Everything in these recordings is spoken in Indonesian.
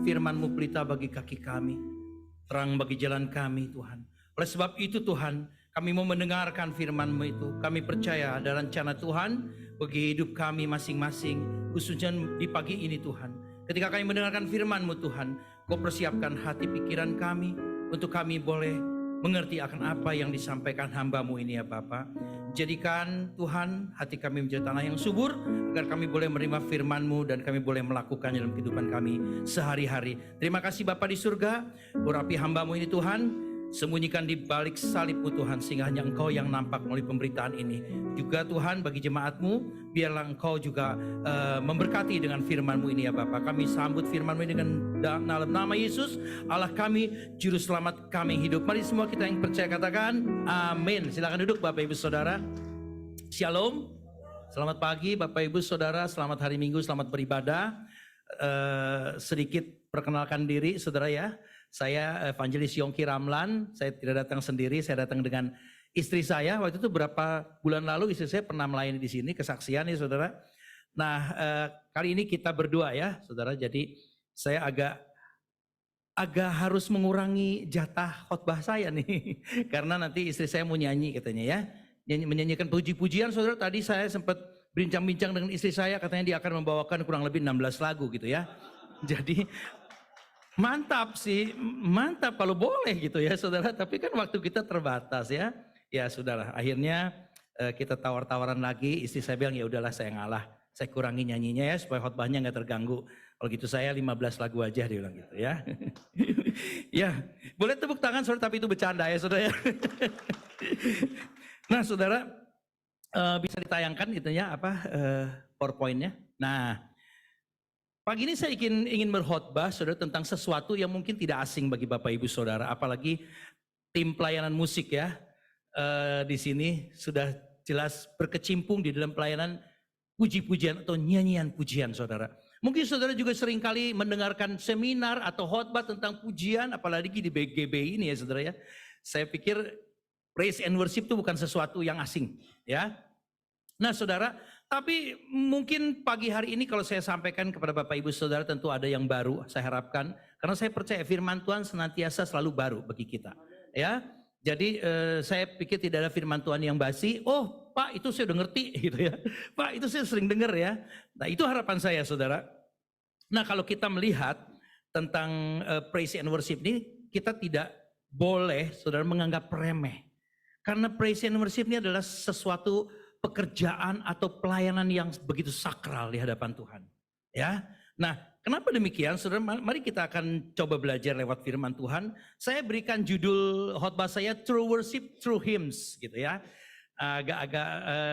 firman-Mu pelita bagi kaki kami, terang bagi jalan kami Tuhan. Oleh sebab itu Tuhan, kami mau mendengarkan firman-Mu itu. Kami percaya ada rencana Tuhan bagi hidup kami masing-masing, khususnya di pagi ini Tuhan. Ketika kami mendengarkan firman-Mu Tuhan, Kau persiapkan hati pikiran kami untuk kami boleh mengerti akan apa yang disampaikan hamba-Mu ini ya Bapa. Jadikan Tuhan hati kami menjadi tanah yang subur, agar kami boleh menerima firman-Mu dan kami boleh melakukan dalam kehidupan kami sehari-hari. Terima kasih Bapa di surga, urapi hamba-Mu ini Tuhan, sembunyikan di balik salib-Mu Tuhan, sehingga hanya Engkau yang nampak melalui pemberitaan ini. Juga Tuhan bagi jemaat-Mu, biarlah Engkau juga memberkati dengan firman-Mu ini ya Bapak. Kami sambut firman-Mu ini dengan dalam nama Yesus, Allah kami, Juru Selamat kami hidup. Mari semua kita yang percaya katakan amin. Silakan duduk Bapak Ibu Saudara. Shalom. Selamat pagi Bapak Ibu Saudara, selamat hari Minggu, selamat beribadah. Sedikit perkenalkan diri Saudara ya. Saya Evangelis Yongki Ramlan, saya tidak datang sendiri, saya datang dengan istri saya. Waktu itu berapa bulan lalu istri saya pernah melayani di sini, kesaksian ya Saudara. Nah kali ini kita berdua ya Saudara, jadi saya agak harus mengurangi jatah khotbah saya nih. Karena nanti istri saya mau nyanyi katanya ya. Menyanyikan puji-pujian Saudara. Tadi saya sempat bincang-bincang dengan istri saya, katanya dia akan membawakan kurang lebih 16 lagu gitu ya. Jadi mantap sih, mantap kalau boleh gitu ya Saudara. Tapi kan waktu kita terbatas ya. Ya sudahlah, akhirnya kita tawar-tawaran lagi. Istri saya bilang ya udahlah saya ngalah, saya kurangi nyanyinya ya supaya khotbahnya nggak terganggu. Kalau gitu saya 15 lagu aja, dia bilang gitu ya. Ya, boleh tepuk tangan Saudara, tapi itu bercanda ya Saudara ya. Nah Saudara, bisa ditayangkan gitu ya PowerPoint-nya. Nah, pagi ini saya ingin berkhotbah Saudara tentang sesuatu yang mungkin tidak asing bagi Bapak Ibu Saudara, apalagi tim pelayanan musik ya. Di sini sudah jelas berkecimpung di dalam pelayanan puji-pujian atau nyanyian pujian Saudara. Mungkin Saudara juga seringkali mendengarkan seminar atau khotbah tentang pujian, apalagi di BGB ini ya Saudara ya. Saya pikir praise and worship itu bukan sesuatu yang asing ya. Nah Saudara, tapi mungkin pagi hari ini kalau saya sampaikan kepada Bapak Ibu Saudara tentu ada yang baru saya harapkan. Karena saya percaya firman Tuhan senantiasa selalu baru bagi kita ya. Jadi saya pikir tidak ada firman Tuhan yang basi. Oh Pak itu saya udah ngerti gitu ya. Pak itu saya sering dengar ya. Nah itu harapan saya Saudara. Nah kalau kita melihat tentang praise and worship ini, kita tidak boleh Saudara menganggap remeh. Karena praise and worship ini adalah sesuatu pekerjaan atau pelayanan yang begitu sakral di hadapan Tuhan. Ya, nah kenapa demikian Saudara? Mari kita akan coba belajar lewat firman Tuhan. Saya berikan judul khotbah saya True Worship Through Hymns gitu ya. Agak-agak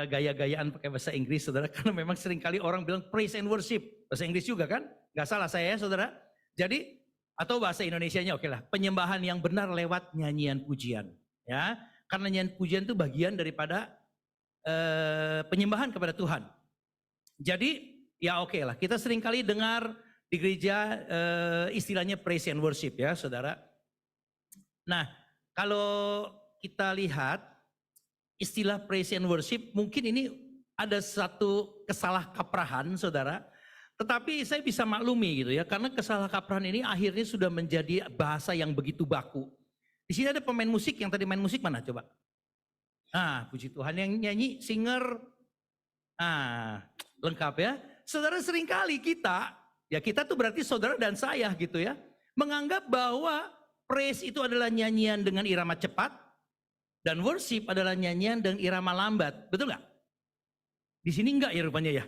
gaya-gayaan pakai bahasa Inggris Saudara, karena memang seringkali orang bilang praise and worship. Bahasa Inggris juga kan? Gak salah saya ya Saudara. Jadi, atau bahasa Indonesianya oke lah, penyembahan yang benar lewat nyanyian pujian. Ya, karena nyanyian pujian itu bagian daripada penyembahan kepada Tuhan. Jadi ya oke lah, kita seringkali dengar di gereja istilahnya praise and worship ya Saudara. Nah kalau kita lihat istilah praise and worship, mungkin ini ada satu kesalahkaprahan Saudara. Tetapi saya bisa maklumi gitu ya, karena kesalahkaprahan ini akhirnya sudah menjadi bahasa yang begitu baku. Di sini ada pemain musik, yang tadi main musik mana coba? Ah, puji Tuhan, yang nyanyi, singer, lengkap ya. Saudara seringkali kita tuh berarti saudara dan saya gitu ya, menganggap bahwa praise itu adalah nyanyian dengan irama cepat, dan worship adalah nyanyian dengan irama lambat, betul nggak? Di sini enggak ya rupanya ya.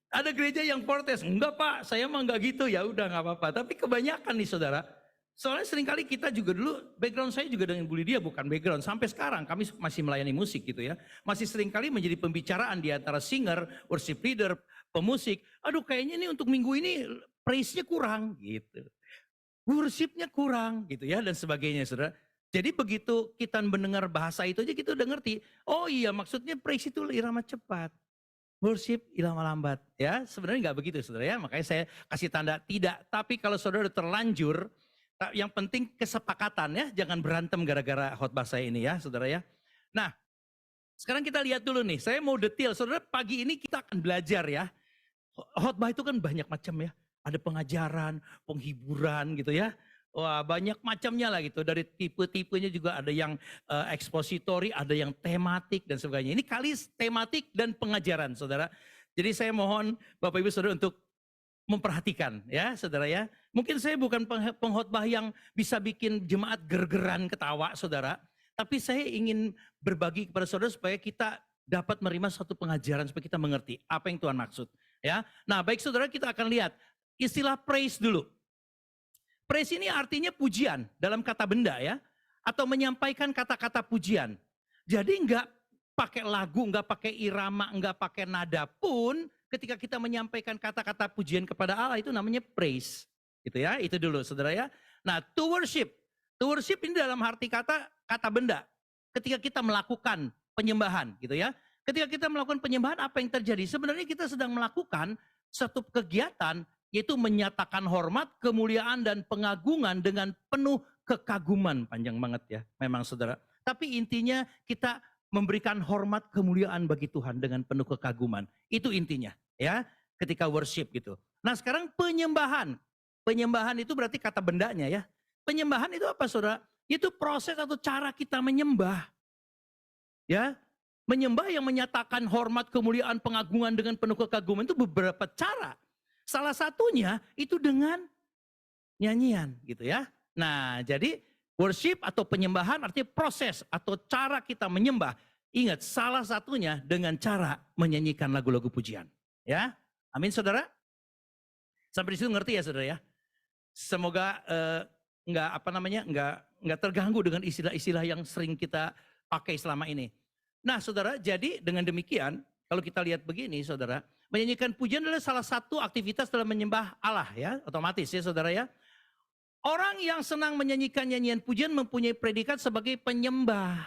Ada gereja yang protes, enggak Pak, saya mah enggak gitu, ya udah nggak apa-apa. Tapi kebanyakan nih saudara, soalnya seringkali kita juga dulu, background saya juga dengan Bu Lydia bukan background, sampai sekarang kami masih melayani musik gitu ya. Masih seringkali menjadi pembicaraan di antara singer, worship leader, pemusik. Aduh kayaknya ini untuk minggu ini praise-nya kurang gitu. Worship-nya kurang gitu ya dan sebagainya saudara. Jadi begitu kita mendengar bahasa itu aja kita udah ngerti. Oh iya maksudnya praise itu irama cepat. Worship irama lambat ya. Sebenarnya nggak begitu saudara ya. Makanya saya kasih tanda tidak. Tapi kalau saudara udah terlanjur, yang penting kesepakatan ya, jangan berantem gara-gara khotbah saya ini ya saudara ya. Nah sekarang kita lihat dulu nih, saya mau detail. Saudara pagi ini kita akan belajar ya. Khotbah itu kan banyak macam ya. ada pengajaran, penghiburan gitu ya. Wah, banyak macamnya lah gitu. Dari tipe-tipenya juga ada yang ekspositori, ada yang tematik dan sebagainya. Ini kali tematik dan pengajaran, Saudara. Jadi saya mohon Bapak Ibu Saudara untuk memperhatikan ya, Saudara ya. Mungkin saya bukan pengkhotbah yang bisa bikin jemaat gergeran ketawa, Saudara. Tapi saya ingin berbagi kepada Saudara supaya kita dapat menerima satu pengajaran supaya kita mengerti apa yang Tuhan maksud ya. Nah, baik Saudara, kita akan lihat istilah praise dulu. Praise ini artinya pujian dalam kata benda ya, atau menyampaikan kata-kata pujian. Jadi enggak pakai lagu, enggak pakai irama, enggak pakai nada pun ketika kita menyampaikan kata-kata pujian kepada Allah itu namanya praise. Gitu ya, itu dulu Saudara ya. Nah, to worship. To worship ini dalam arti kata benda. Ketika kita melakukan penyembahan gitu ya. Ketika kita melakukan penyembahan apa yang terjadi? Sebenarnya kita sedang melakukan satu kegiatan yaitu menyatakan hormat, kemuliaan, dan pengagungan dengan penuh kekaguman. Panjang banget ya, memang Saudara. Tapi intinya kita memberikan hormat, kemuliaan bagi Tuhan dengan penuh kekaguman. Itu intinya ya, ketika worship gitu. Nah sekarang penyembahan. Penyembahan itu berarti kata bendanya ya. Penyembahan itu apa Saudara? Itu proses atau cara kita menyembah. Ya, menyembah yang menyatakan hormat, kemuliaan, pengagungan dengan penuh kekaguman itu beberapa cara. Salah satunya itu dengan nyanyian gitu ya. Nah jadi worship atau penyembahan artinya proses atau cara kita menyembah. Ingat salah satunya dengan cara menyanyikan lagu-lagu pujian. Ya, amin Saudara. Sampai di situ ngerti ya Saudara ya. Semoga nggak terganggu dengan istilah-istilah yang sering kita pakai selama ini. Nah Saudara, jadi dengan demikian kalau kita lihat begini Saudara, menyanyikan pujian adalah salah satu aktivitas dalam menyembah Allah ya, otomatis ya Saudara ya. Orang yang senang menyanyikan nyanyian pujian mempunyai predikat sebagai penyembah.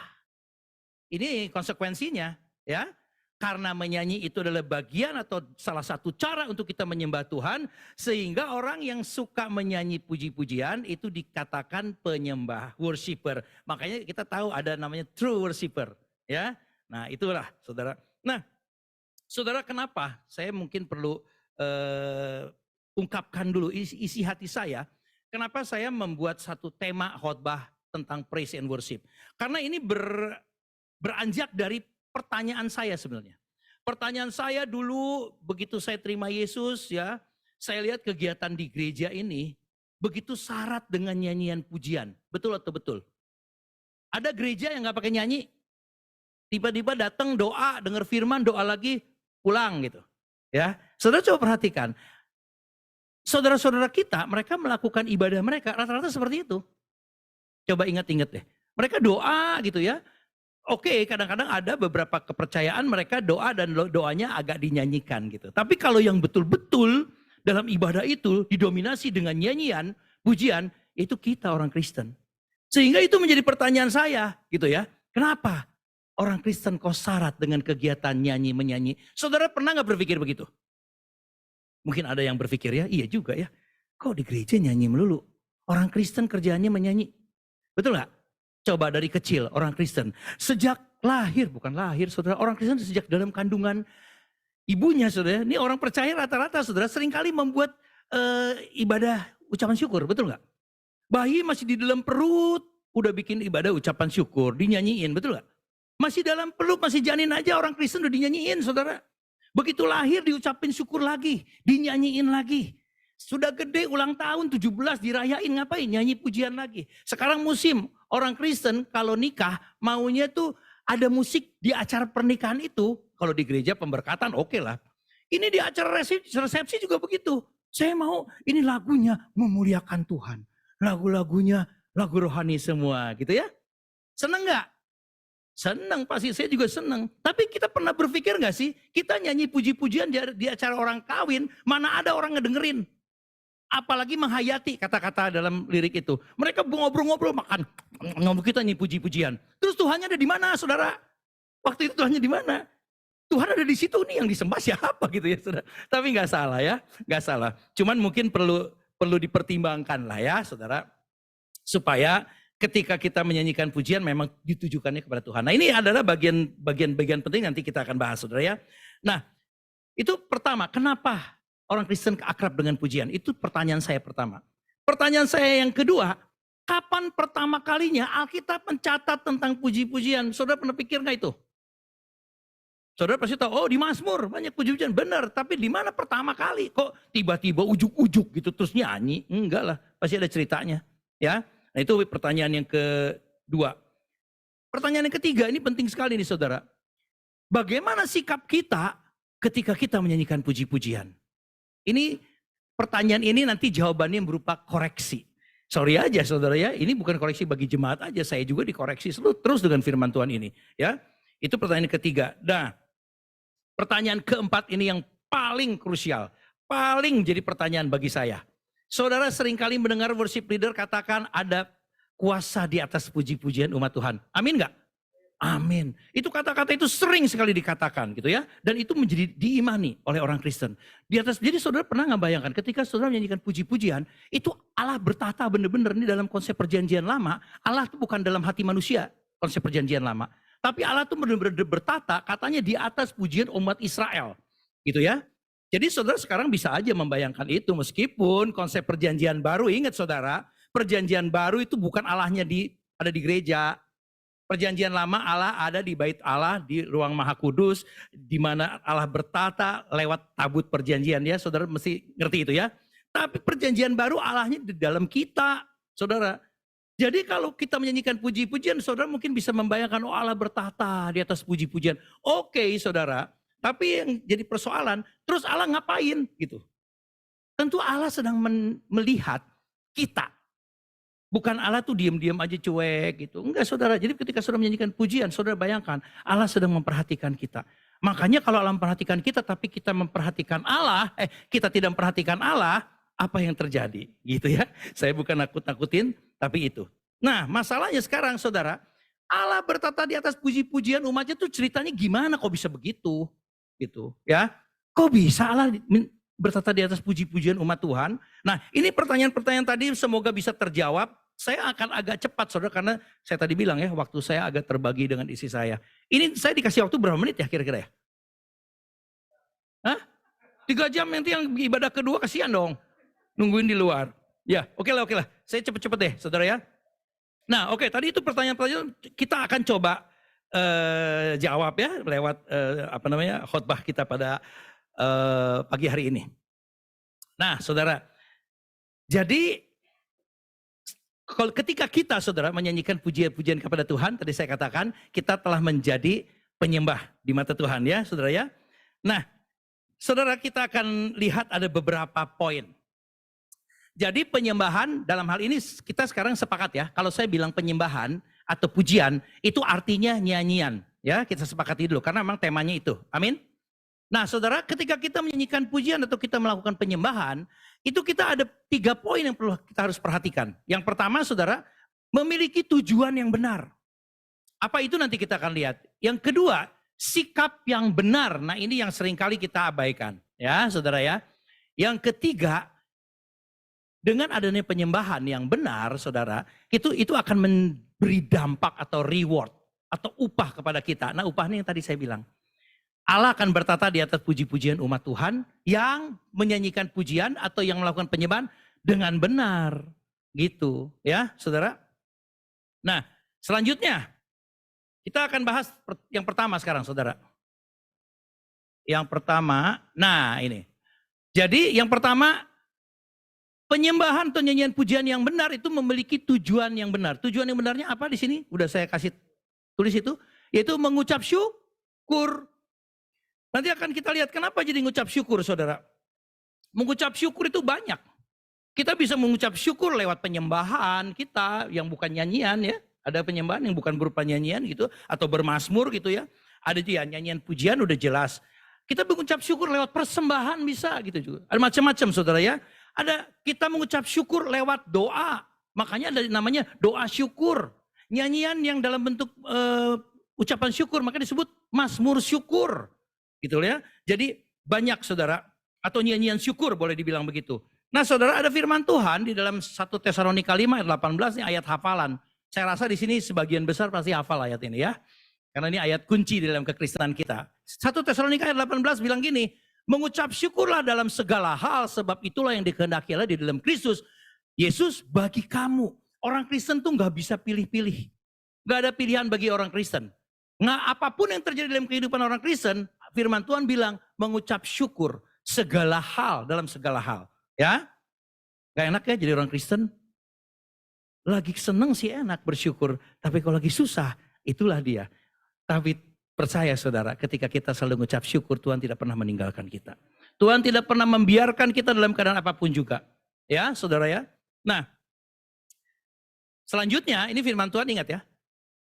Ini konsekuensinya ya. Karena menyanyi itu adalah bagian atau salah satu cara untuk kita menyembah Tuhan. Sehingga orang yang suka menyanyi puji-pujian itu dikatakan penyembah, worshiper. Makanya kita tahu ada namanya true worshiper ya. Nah itulah Saudara. Nah Saudara, kenapa saya mungkin perlu ungkapkan dulu isi hati saya. Kenapa saya membuat satu tema khotbah tentang praise and worship. Karena ini beranjak dari pertanyaan saya sebenarnya. Pertanyaan saya dulu begitu saya terima Yesus ya. Saya lihat kegiatan di gereja ini begitu syarat dengan nyanyian pujian. Betul atau betul? Ada gereja yang gak pakai nyanyi. Tiba-tiba datang doa, dengar firman, doa lagi, pulang gitu. Ya, saudara coba perhatikan. Saudara-saudara kita, mereka melakukan ibadah mereka rata-rata seperti itu. Coba ingat-ingat deh. Mereka doa gitu ya. Oke, kadang-kadang ada beberapa kepercayaan mereka doa dan doanya agak dinyanyikan gitu. Tapi kalau yang betul-betul dalam ibadah itu didominasi dengan nyanyian, pujian, itu kita orang Kristen. Sehingga itu menjadi pertanyaan saya gitu ya. Kenapa orang Kristen kok syarat dengan kegiatan nyanyi-menyanyi? Saudara pernah gak berpikir begitu? Mungkin ada yang berpikir ya, iya juga ya. Kok di gereja nyanyi melulu? Orang Kristen kerjaannya menyanyi. Betul gak? Coba dari kecil orang Kristen. Sejak lahir, bukan lahir saudara. Orang Kristen sejak dalam kandungan ibunya saudara. Ini orang percaya rata-rata saudara seringkali membuat ibadah ucapan syukur. Betul gak? Bayi masih di dalam perut, udah bikin ibadah ucapan syukur. Dinyanyiin, betul gak? Masih dalam peluk, masih janin aja orang Kristen udah dinyanyiin saudara. Begitu lahir diucapin syukur lagi, dinyanyiin lagi. Sudah gede ulang tahun 17 dirayain ngapain? Nyanyi pujian lagi. Sekarang musim orang Kristen kalau nikah maunya tuh ada musik di acara pernikahan itu. Kalau di gereja pemberkatan oke lah. Ini di acara resepsi juga begitu. Saya mau ini lagunya memuliakan Tuhan. Lagu-lagunya lagu rohani semua gitu ya. Seneng gak? Senang pasti, saya juga senang. Tapi kita pernah berpikir gak sih, kita nyanyi puji-pujian di acara orang kawin, mana ada orang ngedengerin. Apalagi menghayati kata-kata dalam lirik itu. Mereka ngobrol-ngobrol makan, kita nyanyi puji-pujian. Terus Tuhannya ada di mana saudara? Waktu itu Tuhannya di mana? Tuhan ada di situ nih, yang disembah siapa gitu ya saudara. Tapi gak salah ya, gak salah. Cuman mungkin perlu dipertimbangkan lah ya saudara. Supaya ketika kita menyanyikan pujian memang ditujukannya kepada Tuhan. Nah ini adalah bagian penting nanti kita akan bahas saudara ya. Nah itu pertama, kenapa orang Kristen akrab dengan pujian? Itu pertanyaan saya pertama. Pertanyaan saya yang kedua, kapan pertama kalinya Alkitab mencatat tentang puji-pujian? Saudara pernah pikir nggak itu? Saudara pasti tahu, oh di Mazmur banyak puji-pujian, benar. Tapi di mana pertama kali? Kok tiba-tiba ujuk-ujuk gitu terus nyanyi? Enggak lah, pasti ada ceritanya. Ya, nah itu pertanyaan yang kedua. Pertanyaan yang ketiga, ini penting sekali nih saudara. Bagaimana sikap kita ketika kita menyanyikan puji-pujian? Ini pertanyaan ini nanti jawabannya berupa koreksi. Sorry aja saudara ya, ini bukan koreksi bagi jemaat aja, saya juga dikoreksi terus dengan firman Tuhan ini. Ya, itu pertanyaan ketiga. Nah, pertanyaan keempat ini yang paling krusial, paling jadi pertanyaan bagi saya. Saudara seringkali mendengar worship leader katakan ada kuasa di atas puji-pujian umat Tuhan. Amin nggak? Amin. Itu kata-kata itu sering sekali dikatakan gitu ya. Dan itu menjadi diimani oleh orang Kristen. Di atas, jadi saudara pernah nggak bayangkan ketika saudara menyanyikan puji-pujian, itu Allah bertata benar-benar ini dalam konsep perjanjian lama. Allah itu bukan dalam hati manusia konsep perjanjian lama. Tapi Allah itu benar-benar bertata katanya di atas pujian umat Israel. Gitu ya. Jadi saudara sekarang bisa aja membayangkan itu meskipun konsep perjanjian baru, ingat saudara, perjanjian baru itu bukan Allahnya ada di gereja. Perjanjian lama Allah ada di bait Allah, di ruang maha kudus, di mana Allah bertata lewat tabut perjanjian ya, saudara mesti ngerti itu ya. Tapi perjanjian baru Allahnya di dalam kita, saudara. Jadi kalau kita menyanyikan puji-pujian, saudara mungkin bisa membayangkan, oh Allah bertata di atas puji-pujian. Oke saudara, tapi yang jadi persoalan, terus Allah ngapain gitu. Tentu Allah sedang melihat kita. Bukan Allah tuh diam-diam aja cuek gitu. Enggak saudara, jadi ketika saudara menyanyikan pujian, saudara bayangkan Allah sedang memperhatikan kita. Makanya kalau Allah memperhatikan kita tapi kita memperhatikan Allah, kita tidak memperhatikan Allah, apa yang terjadi gitu ya. Saya bukan nakut-nakutin tapi itu. Nah masalahnya sekarang saudara, Allah bertata di atas puji-pujian umatnya tuh ceritanya gimana kok bisa begitu gitu ya. Kok bisa Allah bertata di atas puji-pujian umat Tuhan? Nah ini pertanyaan-pertanyaan tadi semoga bisa terjawab. Saya akan agak cepat saudara karena saya tadi bilang ya waktu saya agak terbagi dengan istri saya. Ini saya dikasih waktu berapa menit ya kira-kira ya? Hah? 3 jam nanti yang ibadah kedua kasihan dong. Nungguin di luar. Ya oke lah. Saya cepet-cepet deh saudara ya. Nah oke, tadi itu pertanyaan-pertanyaan kita akan coba jawab ya lewat khotbah kita pada pagi hari ini. Nah saudara, jadi ketika kita saudara menyanyikan pujian-pujian kepada Tuhan, tadi saya katakan kita telah menjadi penyembah di mata Tuhan ya saudara ya. Nah saudara kita akan lihat ada beberapa poin. Jadi penyembahan dalam hal ini kita sekarang sepakat ya, kalau saya bilang penyembahan atau pujian itu artinya nyanyian ya, kita sepakati dulu karena memang temanya itu, amin. Nah saudara ketika kita menyanyikan pujian atau kita melakukan penyembahan, itu kita ada 3 poin yang perlu kita harus perhatikan. Yang pertama saudara, memiliki tujuan yang benar. Apa itu nanti kita akan lihat. Yang kedua, sikap yang benar. Nah ini yang seringkali kita abaikan ya saudara ya. Yang ketiga, dengan adanya penyembahan yang benar saudara, itu akan memberi dampak atau reward atau upah kepada kita. Nah upahnya yang tadi saya bilang. Allah akan bertata di atas puji-pujian umat Tuhan yang menyanyikan pujian atau yang melakukan penyembahan dengan benar. Gitu ya saudara. Nah selanjutnya kita akan bahas yang pertama sekarang saudara. Yang pertama, nah ini. Jadi yang pertama, penyembahan atau nyanyian pujian yang benar itu memiliki tujuan yang benar. Tujuan yang benarnya apa di sini? Udah saya kasih tulis itu, yaitu mengucap syukur. Nanti akan kita lihat kenapa jadi mengucap syukur saudara. Mengucap syukur itu banyak. Kita bisa mengucap syukur lewat penyembahan kita yang bukan nyanyian ya. Ada penyembahan yang bukan berupa nyanyian gitu. Atau bermazmur gitu ya. Ada juga nyanyian pujian udah jelas. Kita mengucap syukur lewat persembahan bisa gitu juga. Ada macam-macam saudara ya. Ada kita mengucap syukur lewat doa. Makanya ada namanya doa syukur. Nyanyian yang dalam bentuk ucapan syukur maka disebut mazmur syukur. Gitu ya. Jadi banyak saudara. Atau nyanyian syukur boleh dibilang begitu. Nah saudara ada firman Tuhan di dalam 1 Tesalonika 5 ayat 18 ini ayat hafalan. Saya rasa di sini sebagian besar pasti hafal ayat ini ya. Karena ini ayat kunci di dalam kekristenan kita. 1 Tesalonika ayat 18 bilang gini. Mengucap syukurlah dalam segala hal, sebab itulah yang dikehendaki Allah di dalam Kristus Yesus bagi kamu. Orang Kristen tuh nggak bisa pilih-pilih. Nggak ada pilihan bagi orang Kristen. Nggak, apapun yang terjadi dalam kehidupan orang Kristen, firman Tuhan bilang mengucap syukur segala hal, dalam segala hal. Ya, nggak enak ya jadi orang Kristen. Lagi seneng sih enak bersyukur, tapi kalau lagi susah, itulah dia. Tapi percaya saudara, ketika kita selalu mengucap syukur, Tuhan tidak pernah meninggalkan kita. Tuhan tidak pernah membiarkan kita dalam keadaan apapun juga. Ya saudara ya. Nah, selanjutnya ini firman Tuhan, ingat ya.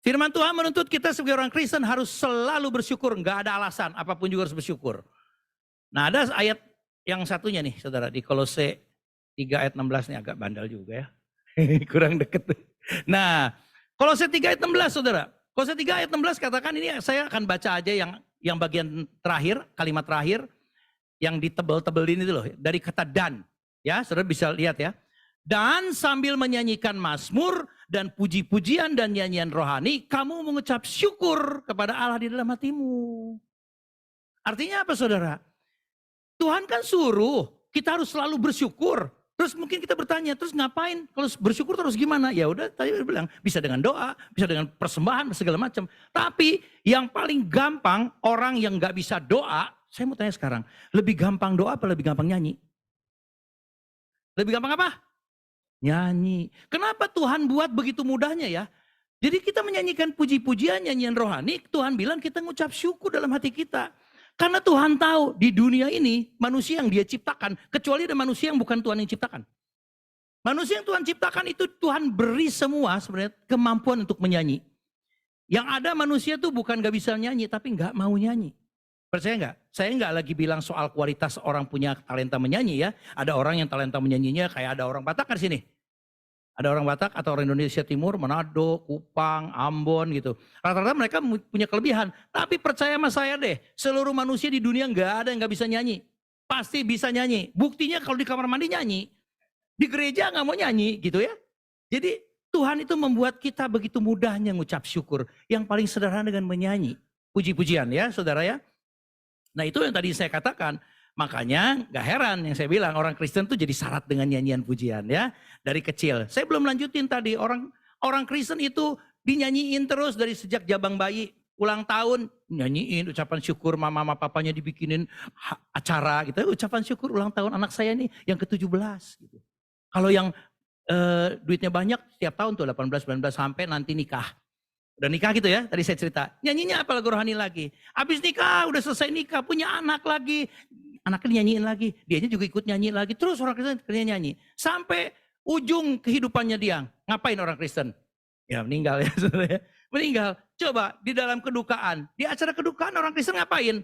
Firman Tuhan menuntut kita sebagai orang Kristen harus selalu bersyukur. Nggak ada alasan, apapun juga harus bersyukur. Nah, ada ayat yang satunya nih saudara, di Kolose 3 ayat 16 nih agak bandel juga ya. Kurang deket. Nah, Kolose 3 ayat 16 saudara. Kolose 3 ayat 16 katakan, ini saya akan baca aja yang bagian terakhir, kalimat terakhir yang ditebel-tebelin itu loh, dari kata dan. Ya, saudara bisa lihat ya. Dan sambil menyanyikan mazmur dan puji-pujian dan nyanyian rohani, kamu mengucap syukur kepada Allah di dalam hatimu. Artinya apa saudara? Tuhan kan suruh kita harus selalu bersyukur. Terus mungkin kita bertanya, terus ngapain? Kalau bersyukur terus gimana? Ya udah, tadi bilang bisa dengan doa, bisa dengan persembahan segala macam. Tapi yang paling gampang orang yang nggak bisa doa, saya mau tanya sekarang, lebih gampang doa apa lebih gampang nyanyi? Lebih gampang apa? Nyanyi. Kenapa Tuhan buat begitu mudahnya ya? Jadi kita menyanyikan puji-pujian, nyanyian rohani, Tuhan bilang kita ngucap syukur dalam hati kita. Karena Tuhan tahu di dunia ini manusia yang dia ciptakan, kecuali ada manusia yang bukan Tuhan yang ciptakan. Manusia yang Tuhan ciptakan itu Tuhan beri semua sebenarnya kemampuan untuk menyanyi. Yang ada manusia tuh bukan gak bisa nyanyi, tapi gak mau nyanyi. Percaya nggak? Saya nggak lagi bilang soal kualitas orang punya talenta menyanyi ya. Ada orang yang talenta menyanyinya kayak ada orang Batak di sini. Ada orang Batak atau orang Indonesia Timur, Manado, Kupang, Ambon gitu. Rata-rata mereka punya kelebihan. Tapi percaya sama saya deh, seluruh manusia di dunia nggak ada yang nggak bisa nyanyi. Pasti bisa nyanyi. Buktinya kalau di kamar mandi nyanyi. Di gereja nggak mau nyanyi gitu ya. Jadi Tuhan itu membuat kita begitu mudahnya ngucap syukur. Yang paling sederhana dengan menyanyi. Puji-pujian ya saudara ya. Nah itu yang tadi saya katakan, makanya gak heran yang saya bilang orang Kristen tuh jadi syarat dengan nyanyian pujian ya, dari kecil. Saya belum lanjutin tadi, orang Kristen itu dinyanyiin terus dari sejak jabang bayi, ulang tahun nyanyiin ucapan syukur, mama papanya dibikinin acara gitu, ucapan syukur ulang tahun anak saya nih yang ke-17 gitu. Kalau yang duitnya banyak setiap tahun tuh 18, 19 sampai nanti nikah. Udah nikah gitu ya, tadi saya cerita. Nyanyinya apa lagu rohani lagi. Habis nikah, udah selesai nikah, punya anak lagi. Anaknya nyanyiin lagi, dianya juga ikut nyanyi lagi. Terus orang Kristen kerjanya nyanyi. Sampai ujung kehidupannya dia. Ngapain orang Kristen? Ya meninggal ya saudara ya. Meninggal. Coba di dalam kedukaan. Di acara kedukaan orang Kristen ngapain?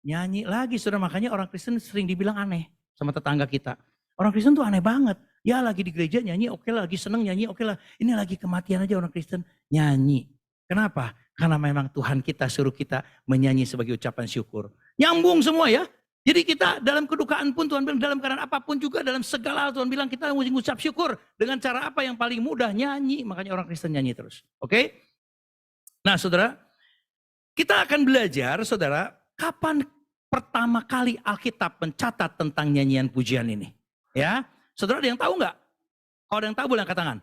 Nyanyi lagi saudara. Makanya orang Kristen sering dibilang aneh sama tetangga kita. Orang Kristen tuh aneh banget. Ya lagi di gereja nyanyi, oke lah, lagi seneng nyanyi, oke lah. Ini lagi kematian aja orang Kristen nyanyi. Kenapa? Karena memang Tuhan kita suruh kita menyanyi sebagai ucapan syukur. Nyambung semua ya. Jadi kita dalam kedukaan pun Tuhan bilang, dalam keadaan apapun juga, dalam segala hal Tuhan bilang kita mesti mengucap syukur. Dengan cara apa yang paling mudah? Nyanyi. Makanya orang Kristen nyanyi terus. Oke? Nah saudara, kita akan belajar saudara, kapan pertama kali Alkitab mencatat tentang nyanyian pujian ini. Ya, saudara ada yang tahu nggak? Kalau ada yang tahu boleh angkat tangan.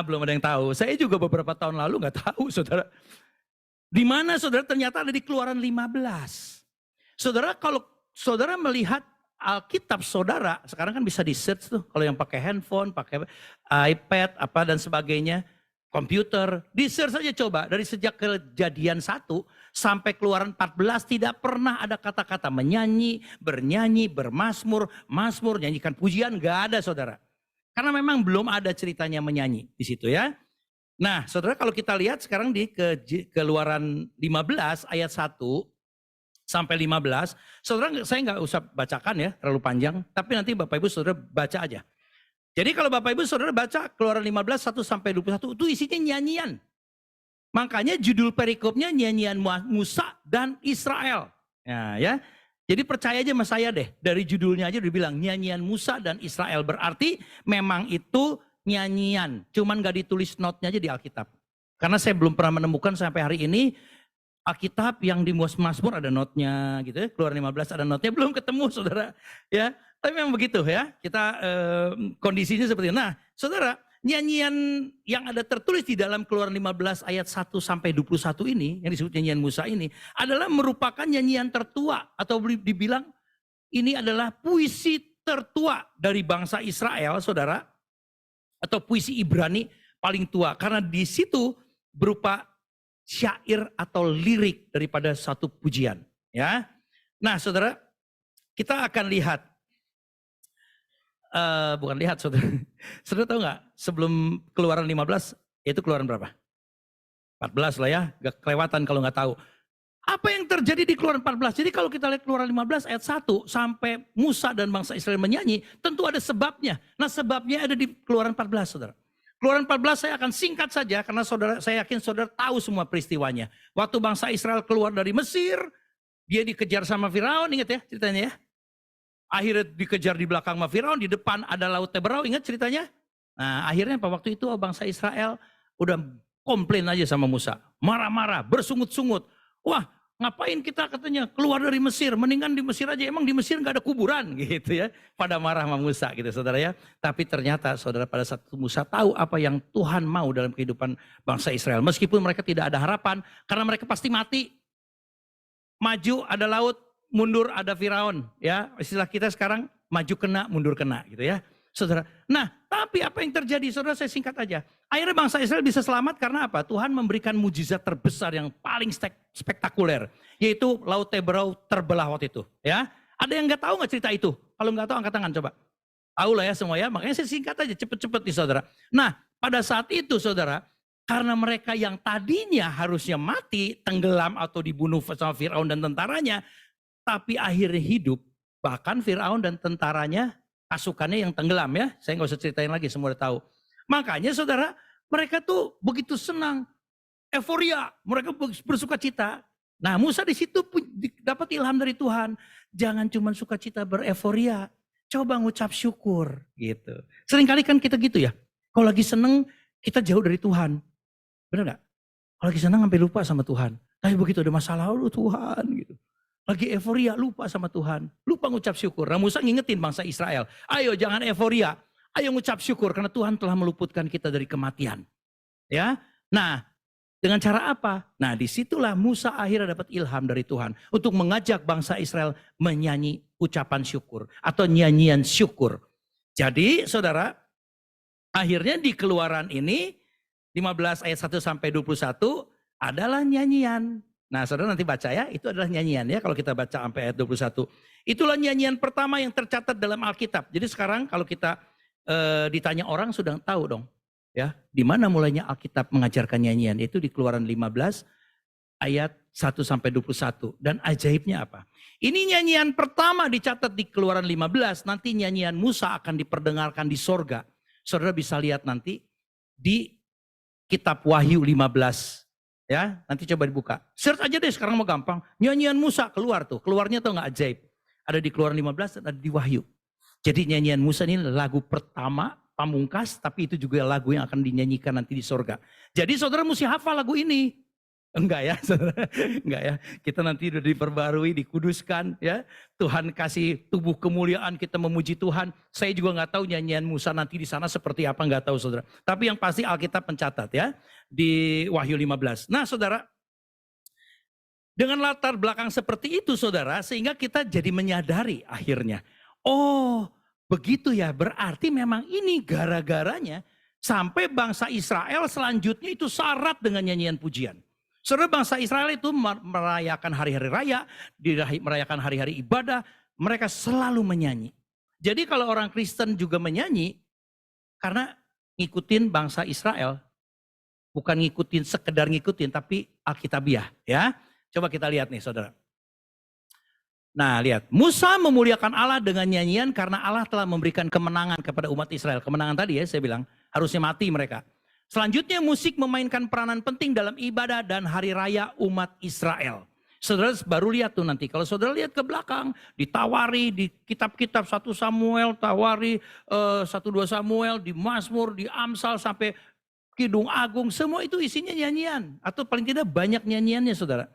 Belum ada yang tahu. Saya juga beberapa tahun lalu nggak tahu, saudara. Di mana saudara ternyata ada di Keluaran 15. Saudara kalau saudara melihat Alkitab saudara, sekarang kan bisa di search tuh. Kalau yang pakai handphone, pakai iPad, apa dan sebagainya, komputer, di search saja coba. Dari sejak Kejadian 1 sampai Keluaran 14 tidak pernah ada kata-kata menyanyi, bernyanyi, bermazmur, mazmur, nyanyikan pujian, gak ada saudara. Karena memang belum ada ceritanya menyanyi di situ ya. Nah saudara kalau kita lihat sekarang di Keluaran 15 ayat 1 sampai 15. Saudara saya nggak usah bacakan ya terlalu panjang. Tapi nanti Bapak Ibu saudara baca aja. Jadi kalau Bapak Ibu saudara baca Keluaran 15 1 sampai 21 itu isinya nyanyian. Makanya judul perikopnya nyanyian Musa dan Israel. Ya. Jadi percaya aja sama saya deh. Dari judulnya aja udah bilang nyanyian Musa dan Israel. Berarti memang itu nyanyian. Cuman gak ditulis notnya aja di Alkitab. Karena saya belum pernah menemukan sampai hari ini Alkitab yang di Mazmur ada notnya gitu ya, Keluaran 15 ada notnya, belum ketemu saudara ya. Tapi memang begitu ya, kita kondisinya seperti itu. Nah saudara, nyanyian yang ada tertulis di dalam Keluaran 15 ayat 1 sampai 21 ini, yang disebut nyanyian Musa ini, adalah merupakan nyanyian tertua, atau dibilang ini adalah puisi tertua dari bangsa Israel saudara, atau puisi Ibrani paling tua, karena di situ berupa syair atau lirik daripada satu pujian, ya. Nah, saudara, kita akan lihat, bukan lihat, saudara. Saudara tahu nggak? Sebelum Keluaran 15, itu Keluaran berapa? 14 lah ya, gak kelewatan kalau nggak tahu. Apa yang terjadi di Keluaran 14? Jadi kalau kita lihat Keluaran 15 ayat 1 sampai Musa dan bangsa Israel menyanyi, tentu ada sebabnya. Nah, sebabnya ada di Keluaran 14, saudara. Keluaran 14 saya akan singkat saja karena saya yakin saudara tahu semua peristiwanya. Waktu bangsa Israel keluar dari Mesir, dia dikejar sama Firaun, ingat ya ceritanya ya. Akhirnya dikejar di belakang sama Firaun, di depan ada Laut Teberau, ingat ceritanya? Nah akhirnya waktu itu bangsa Israel udah komplain aja sama Musa. Marah-marah, bersungut-sungut. Wah, ngapain kita katanya keluar dari Mesir, mendingan di Mesir aja, emang di Mesir gak ada kuburan gitu ya. Pada marah sama Musa gitu saudara ya. Tapi ternyata saudara pada saat Musa tahu apa yang Tuhan mau dalam kehidupan bangsa Israel. Meskipun mereka tidak ada harapan, karena mereka pasti mati. Maju ada laut, mundur ada Firaun ya. Istilah kita sekarang maju kena, mundur kena gitu ya. Saudara. Nah, tapi apa yang terjadi? Saudara, saya singkat aja. Akhirnya bangsa Israel bisa selamat karena apa? Tuhan memberikan mujizat terbesar yang paling spektakuler, yaitu Laut Teberau terbelah waktu itu. Ya, ada yang nggak tahu nggak cerita itu? Kalau nggak tahu angkat tangan coba. Tahu lah ya semua ya. Makanya saya singkat aja, cepet-cepet nih saudara. Nah, pada saat itu saudara, karena mereka yang tadinya harusnya mati, tenggelam atau dibunuh sama Firaun dan tentaranya, tapi akhirnya hidup. Bahkan Firaun dan tentaranya, pasukannya yang tenggelam ya. Saya nggak usah ceritain lagi, semua udah tahu. Makanya saudara, mereka tuh begitu senang, euforia, mereka bersuka cita. Nah Musa di situ dapat ilham dari Tuhan. Jangan cuma sukacita bereforia, coba ngucap syukur gitu. Seringkali kan kita gitu ya, kalau lagi seneng kita jauh dari Tuhan. Benar gak? Kalau lagi senang sampai lupa sama Tuhan. Tapi begitu ada masalah, lu Tuhan gitu. Lagi euforia, lupa sama Tuhan. Lupa ngucap syukur. Nah Musa ngingetin bangsa Israel. Ayo jangan euforia. Ayo ngucap syukur karena Tuhan telah meluputkan kita dari kematian. Ya. Nah, dengan cara apa? Nah, disitulah Musa akhirnya dapat ilham dari Tuhan untuk mengajak bangsa Israel menyanyi ucapan syukur atau nyanyian syukur. Jadi, saudara, akhirnya di Keluaran ini 15 ayat 1 sampai 21 adalah nyanyian. Nah, saudara nanti baca ya, itu adalah nyanyian ya kalau kita baca sampai ayat 21. Itulah nyanyian pertama yang tercatat dalam Alkitab. Jadi sekarang kalau kita ditanya orang sudah tahu dong. Ya, di mana mulainya Alkitab mengajarkan nyanyian? Itu di Keluaran 15 ayat 1 sampai 21. Dan ajaibnya apa? Ini nyanyian pertama dicatat di Keluaran 15, nanti nyanyian Musa akan diperdengarkan di sorga. Saudara bisa lihat nanti di Kitab Wahyu 15. Ya, nanti coba dibuka. Search aja deh sekarang mau gampang. Nyanyian Musa keluar tuh. Keluarnya tuh nggak ajaib. Ada di Keluaran 15 dan ada di Wahyu. Jadi nyanyian Musa ini lagu pertama pamungkas, tapi itu juga lagu yang akan dinyanyikan nanti di sorga. Jadi saudara mesti hafal lagu ini. Enggak ya, saudara? Enggak ya. Kita nanti udah diperbarui, dikuduskan ya. Tuhan kasih tubuh kemuliaan, kita memuji Tuhan. Saya juga nggak tahu nyanyian Musa nanti di sana seperti apa, nggak tahu saudara. Tapi yang pasti Alkitab mencatat ya di Wahyu 15. Nah saudara, dengan latar belakang seperti itu saudara, sehingga kita jadi menyadari akhirnya. Oh begitu ya, berarti memang ini gara-garanya sampai bangsa Israel selanjutnya itu syarat dengan nyanyian pujian. Saudara, bangsa Israel itu merayakan hari-hari raya, merayakan hari-hari ibadah, mereka selalu menyanyi. Jadi kalau orang Kristen juga menyanyi, karena ngikutin bangsa Israel, bukan ngikutin sekedar ngikutin, tapi Alkitabiah ya. Coba kita lihat nih saudara. Nah lihat, Musa memuliakan Allah dengan nyanyian karena Allah telah memberikan kemenangan kepada umat Israel. Kemenangan tadi ya saya bilang, harusnya mati mereka. Selanjutnya musik memainkan peranan penting dalam ibadah dan hari raya umat Israel. Saudara baru lihat tuh nanti, kalau saudara lihat ke belakang, ditawari di kitab-kitab 1 Samuel, tawari 1-2 Samuel, di Mazmur, di Amsal sampai Kidung Agung, semua itu isinya nyanyian. Atau paling tidak banyak nyanyiannya saudara.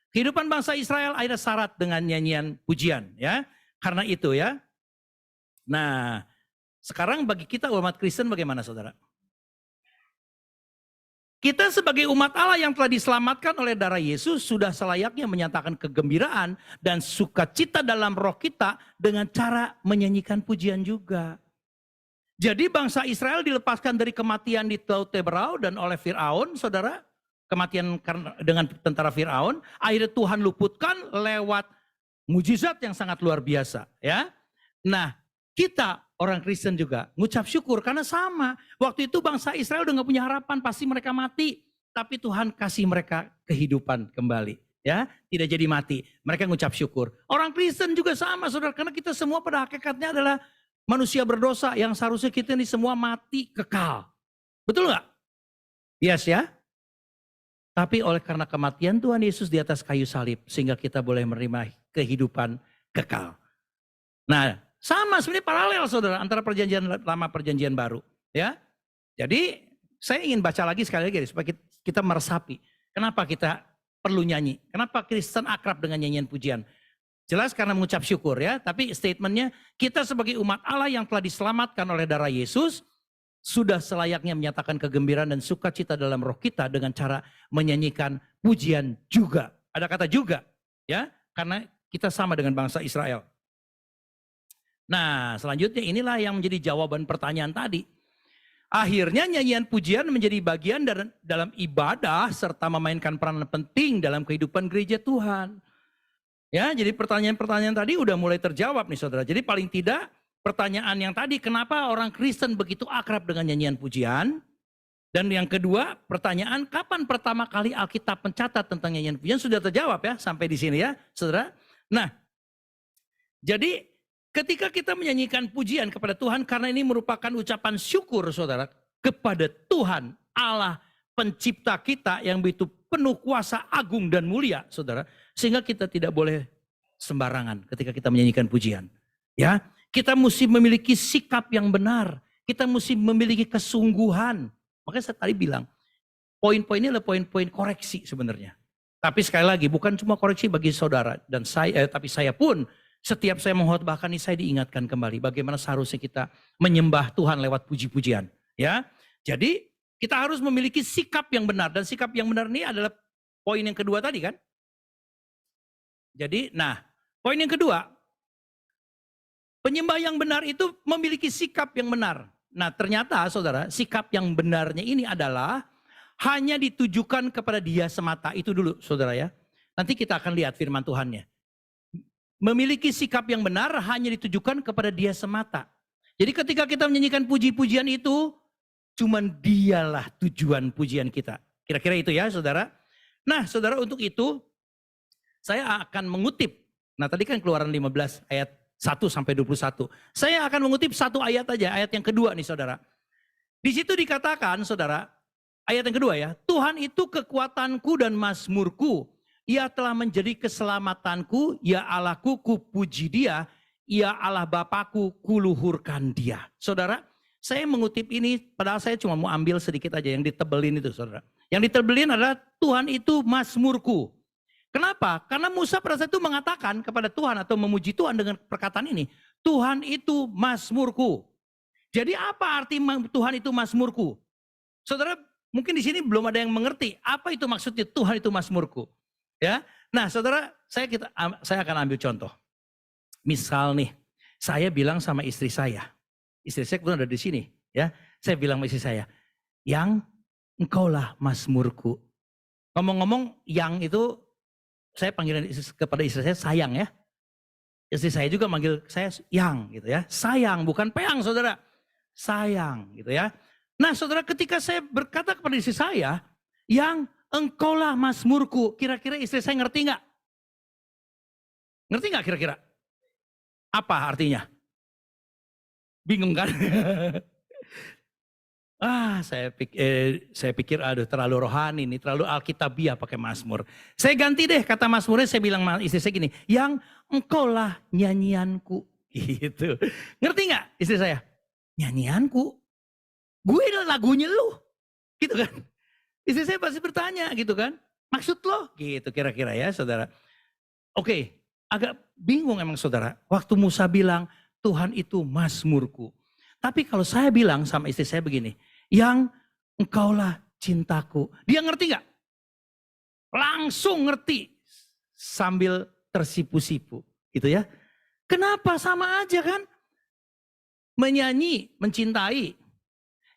Kehidupan bangsa Israel ada syarat dengan nyanyian pujian, ya. Karena itu ya. Nah, sekarang bagi kita umat Kristen bagaimana saudara? Kita sebagai umat Allah yang telah diselamatkan oleh darah Yesus sudah selayaknya menyatakan kegembiraan dan sukacita dalam roh kita dengan cara menyanyikan pujian juga. Jadi bangsa Israel dilepaskan dari kematian di Laut Teberau dan oleh Firaun, saudara. Kematian dengan tentara Firaun, akhirnya Tuhan luputkan lewat mujizat yang sangat luar biasa, ya. Nah, kita orang Kristen juga ngucap syukur karena sama. Waktu itu bangsa Israel udah gak punya harapan, pasti mereka mati. Tapi Tuhan kasih mereka kehidupan kembali, ya. Tidak jadi mati, mereka ngucap syukur. Orang Kristen juga sama, saudara, karena kita semua pada hakikatnya adalah manusia berdosa yang seharusnya kita ini semua mati kekal. Betul gak? Yes ya. Tapi oleh karena kematian Tuhan Yesus di atas kayu salib, sehingga kita boleh menerima kehidupan kekal. Nah, sama sebenarnya paralel saudara antara perjanjian lama perjanjian baru. Ya, jadi saya ingin baca lagi sekali lagi supaya kita meresapi. Kenapa kita perlu nyanyi? Kenapa Kristen akrab dengan nyanyian pujian? Jelas karena mengucap syukur ya. Tapi statementnya kita sebagai umat Allah yang telah diselamatkan oleh darah Yesus, sudah selayaknya menyatakan kegembiraan dan sukacita dalam roh kita dengan cara menyanyikan pujian juga. Ada kata juga, ya, karena kita sama dengan bangsa Israel. Nah, selanjutnya inilah yang menjadi jawaban pertanyaan tadi. Akhirnya nyanyian pujian menjadi bagian dalam ibadah serta memainkan peran penting dalam kehidupan gereja Tuhan. Ya, jadi pertanyaan-pertanyaan tadi udah mulai terjawab nih saudara. Jadi paling tidak pertanyaan yang tadi, kenapa orang Kristen begitu akrab dengan nyanyian pujian? Dan yang kedua, pertanyaan kapan pertama kali Alkitab mencatat tentang nyanyian pujian sudah terjawab ya sampai di sini ya, saudara. Nah, jadi ketika kita menyanyikan pujian kepada Tuhan karena ini merupakan ucapan syukur saudara kepada Tuhan Allah pencipta kita yang begitu penuh kuasa agung dan mulia saudara. Sehingga kita tidak boleh sembarangan ketika kita menyanyikan pujian. Ya, kita mesti memiliki sikap yang benar. Kita mesti memiliki kesungguhan. Makanya saya tadi bilang, poin-poin ini adalah poin-poin koreksi sebenarnya. Tapi sekali lagi, bukan cuma koreksi bagi saudara dan saya, tapi saya pun setiap saya mengkhotbahkan ini saya diingatkan kembali bagaimana seharusnya kita menyembah Tuhan lewat puji-pujian. Ya, jadi kita harus memiliki sikap yang benar dan sikap yang benar ini adalah poin yang kedua tadi kan. Jadi, nah, poin yang kedua. Penyembah yang benar itu memiliki sikap yang benar. Nah ternyata saudara, sikap yang benarnya ini adalah hanya ditujukan kepada Dia semata. Itu dulu saudara ya. Nanti kita akan lihat firman Tuhannya. Memiliki sikap yang benar hanya ditujukan kepada Dia semata. Jadi ketika kita menyanyikan puji-pujian itu, cuman Dialah tujuan pujian kita. Kira-kira itu ya saudara. Nah saudara, untuk itu saya akan mengutip. Nah tadi kan Keluaran 15 ayat 1 sampai 21. Saya akan mengutip satu ayat aja, ayat yang kedua nih saudara. Di situ dikatakan saudara, ayat yang kedua ya, Tuhan itu kekuatanku dan mazmurku. Ia telah menjadi keselamatanku, ya Allahku kupuji Dia, ya Allah Bapakku kuluhurkan Dia. Saudara, saya mengutip ini padahal saya cuma mau ambil sedikit aja yang ditebelin itu saudara. Yang ditebelin adalah Tuhan itu mazmurku. Kenapa? Karena Musa pada saat itu mengatakan kepada Tuhan atau memuji Tuhan dengan perkataan ini. Tuhan itu mazmurku. Jadi apa arti Tuhan itu mazmurku? Saudara, mungkin di sini belum ada yang mengerti apa itu maksudnya Tuhan itu mazmurku. Ya, nah saudara, saya akan ambil contoh. Misal nih, saya bilang sama istri saya kebetulan ada di sini. Ya, saya bilang sama istri saya, yang engkaulah mazmurku. Ngomong-ngomong, yang itu saya panggil kepada istri saya sayang ya. Istri saya juga manggil saya yang gitu ya. Sayang, bukan peang saudara. Sayang gitu ya. Nah saudara, ketika saya berkata kepada istri saya, yang engkaulah mazmurku. Kira-kira istri saya ngerti nggak? Ngerti nggak kira-kira? Apa artinya? Bingung kan? Saya pikir aduh terlalu rohani nih, terlalu alkitabiah pakai mazmur. Saya ganti deh kata mazmurnya, saya bilang istri saya gini, yang engkaulah nyanyianku. Gitu. Ngerti nggak istri saya? Nyanyianku? Gue adalah lagunya lu. Gitu kan. Istri saya pasti bertanya gitu kan. Maksud lo? Gitu kira-kira ya saudara. Oke, agak bingung emang saudara. Waktu Musa bilang, Tuhan itu mazmurku. Tapi kalau saya bilang sama istri saya begini, yang engkaulah cintaku. Dia ngerti gak? Langsung ngerti sambil tersipu-sipu gitu ya. Kenapa? Sama aja kan? Menyanyi, mencintai.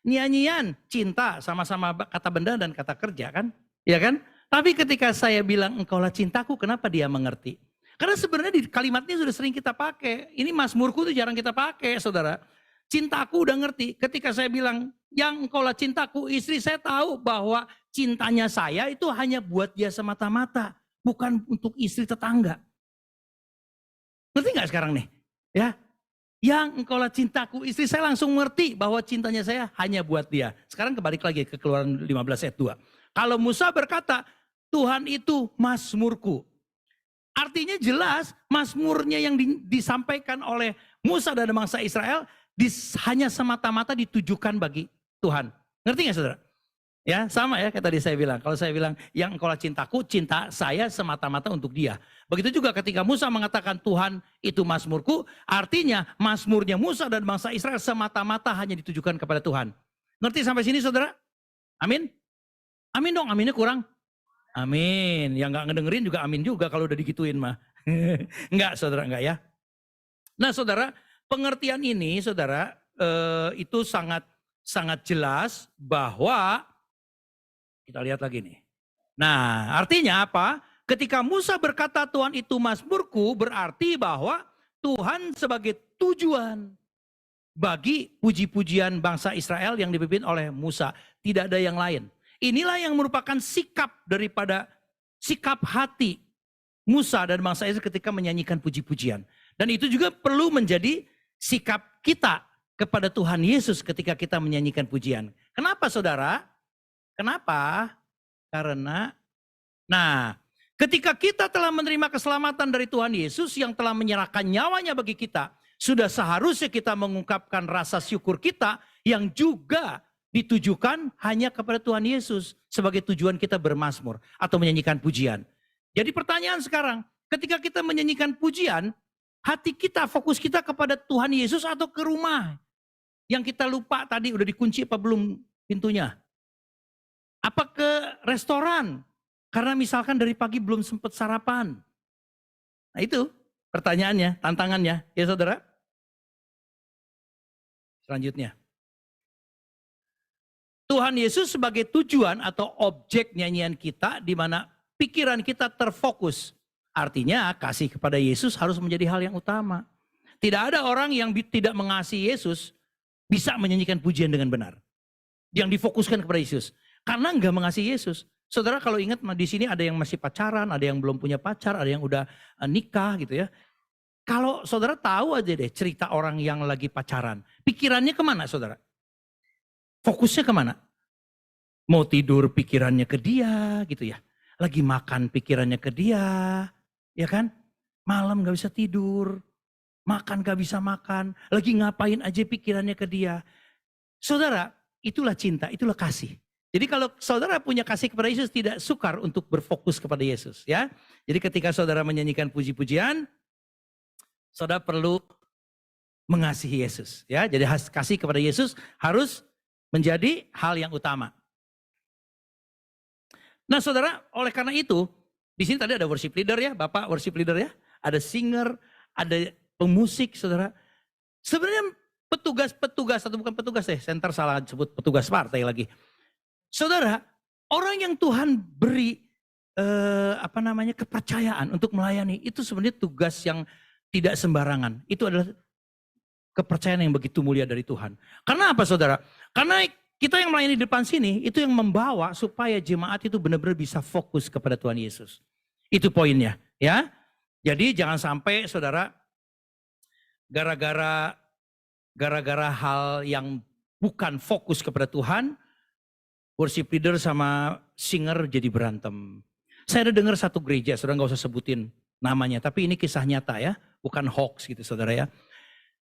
Nyanyian, cinta, sama-sama kata benda dan kata kerja kan? Ya kan? Tapi ketika saya bilang engkaulah cintaku, kenapa dia mengerti? Karena sebenarnya di kalimatnya sudah sering kita pakai. Ini mazmurku itu jarang kita pakai, saudara. Cintaku udah ngerti. Ketika saya bilang, yang engkaulah cintaku, istri saya tahu bahwa cintanya saya itu hanya buat dia semata-mata. Bukan untuk istri tetangga. Ngerti gak sekarang nih? Ya, yang engkaulah cintaku, istri saya langsung ngerti bahwa cintanya saya hanya buat dia. Sekarang kebalik lagi ke Keluaran 15 ayat 2. Kalau Musa berkata, Tuhan itu mazmurku. Artinya jelas mazmurnya yang disampaikan oleh Musa dan bangsa Israel hanya semata-mata ditujukan bagi Tuhan. Ngerti gak saudara? Ya sama ya kayak tadi saya bilang. Kalau saya bilang yang engkaulah cintaku, cinta saya semata-mata untuk dia. Begitu juga ketika Musa mengatakan Tuhan itu mazmurku, artinya mazmurnya Musa dan bangsa Israel semata-mata hanya ditujukan kepada Tuhan. Ngerti sampai sini saudara? Amin? Amin dong, aminnya kurang. Amin. Yang gak ngedengerin juga amin juga kalau udah digituin mah. Enggak saudara, enggak ya. Nah saudara, pengertian ini saudara itu sangat jelas bahwa kita lihat lagi nih. Nah artinya apa? Ketika Musa berkata Tuhan itu mazmurku, berarti bahwa Tuhan sebagai tujuan bagi puji-pujian bangsa Israel yang dipimpin oleh Musa. Tidak ada yang lain. Inilah yang merupakan sikap daripada sikap hati Musa dan bangsa Israel ketika menyanyikan puji-pujian. Dan itu juga perlu menjadi sikap kita kepada Tuhan Yesus ketika kita menyanyikan pujian. Kenapa saudara? Kenapa? Karena, ketika kita telah menerima keselamatan dari Tuhan Yesus yang telah menyerahkan nyawanya bagi kita, sudah seharusnya kita mengungkapkan rasa syukur kita yang juga ditujukan hanya kepada Tuhan Yesus sebagai tujuan kita bermazmur atau menyanyikan pujian. Jadi pertanyaan sekarang, ketika kita menyanyikan pujian, hati kita, fokus kita kepada Tuhan Yesus atau ke rumah? Yang kita lupa tadi udah dikunci apa belum pintunya? Apa ke restoran? Karena misalkan dari pagi belum sempat sarapan. Nah itu pertanyaannya, tantangannya. Ya saudara? Selanjutnya. Tuhan Yesus sebagai tujuan atau objek nyanyian kita di mana pikiran kita terfokus. Artinya kasih kepada Yesus harus menjadi hal yang utama. Tidak ada orang yang tidak mengasihi Yesus bisa menyanyikan pujian dengan benar. Yang difokuskan kepada Yesus. Karena enggak mengasihi Yesus. Saudara kalau ingat di sini ada yang masih pacaran, ada yang belum punya pacar, ada yang udah nikah gitu ya. Kalau saudara tahu aja deh cerita orang yang lagi pacaran. Pikirannya kemana saudara? Fokusnya kemana? Mau tidur pikirannya ke dia gitu ya. Lagi makan pikirannya ke dia. Ya kan? Malam gak bisa tidur. Makan gak bisa makan. Lagi ngapain aja pikirannya ke dia. Saudara, itulah cinta, itulah kasih. Jadi kalau saudara punya kasih kepada Yesus tidak sukar untuk berfokus kepada Yesus ya. Jadi ketika saudara menyanyikan puji-pujian, saudara perlu mengasihi Yesus ya. Jadi kasih kepada Yesus harus menjadi hal yang utama. Nah saudara, oleh karena itu, di sini tadi ada worship leader ya, Bapak worship leader ya. Ada singer, ada pemusik saudara. Sebenarnya petugas atau bukan petugas center salah sebut petugas partai lagi. Saudara, orang yang Tuhan beri kepercayaan untuk melayani itu sebenarnya tugas yang tidak sembarangan. Itu adalah kepercayaan yang begitu mulia dari Tuhan. Karena apa saudara? Karena kita yang melayani di depan sini itu yang membawa supaya jemaat itu benar-benar bisa fokus kepada Tuhan Yesus. Itu poinnya ya. Jadi jangan sampai saudara gara-gara hal yang bukan fokus kepada Tuhan, worship leader sama singer jadi berantem. Saya ada dengar satu gereja, saudara nggak usah sebutin namanya, tapi ini kisah nyata ya, bukan hoax gitu saudara ya.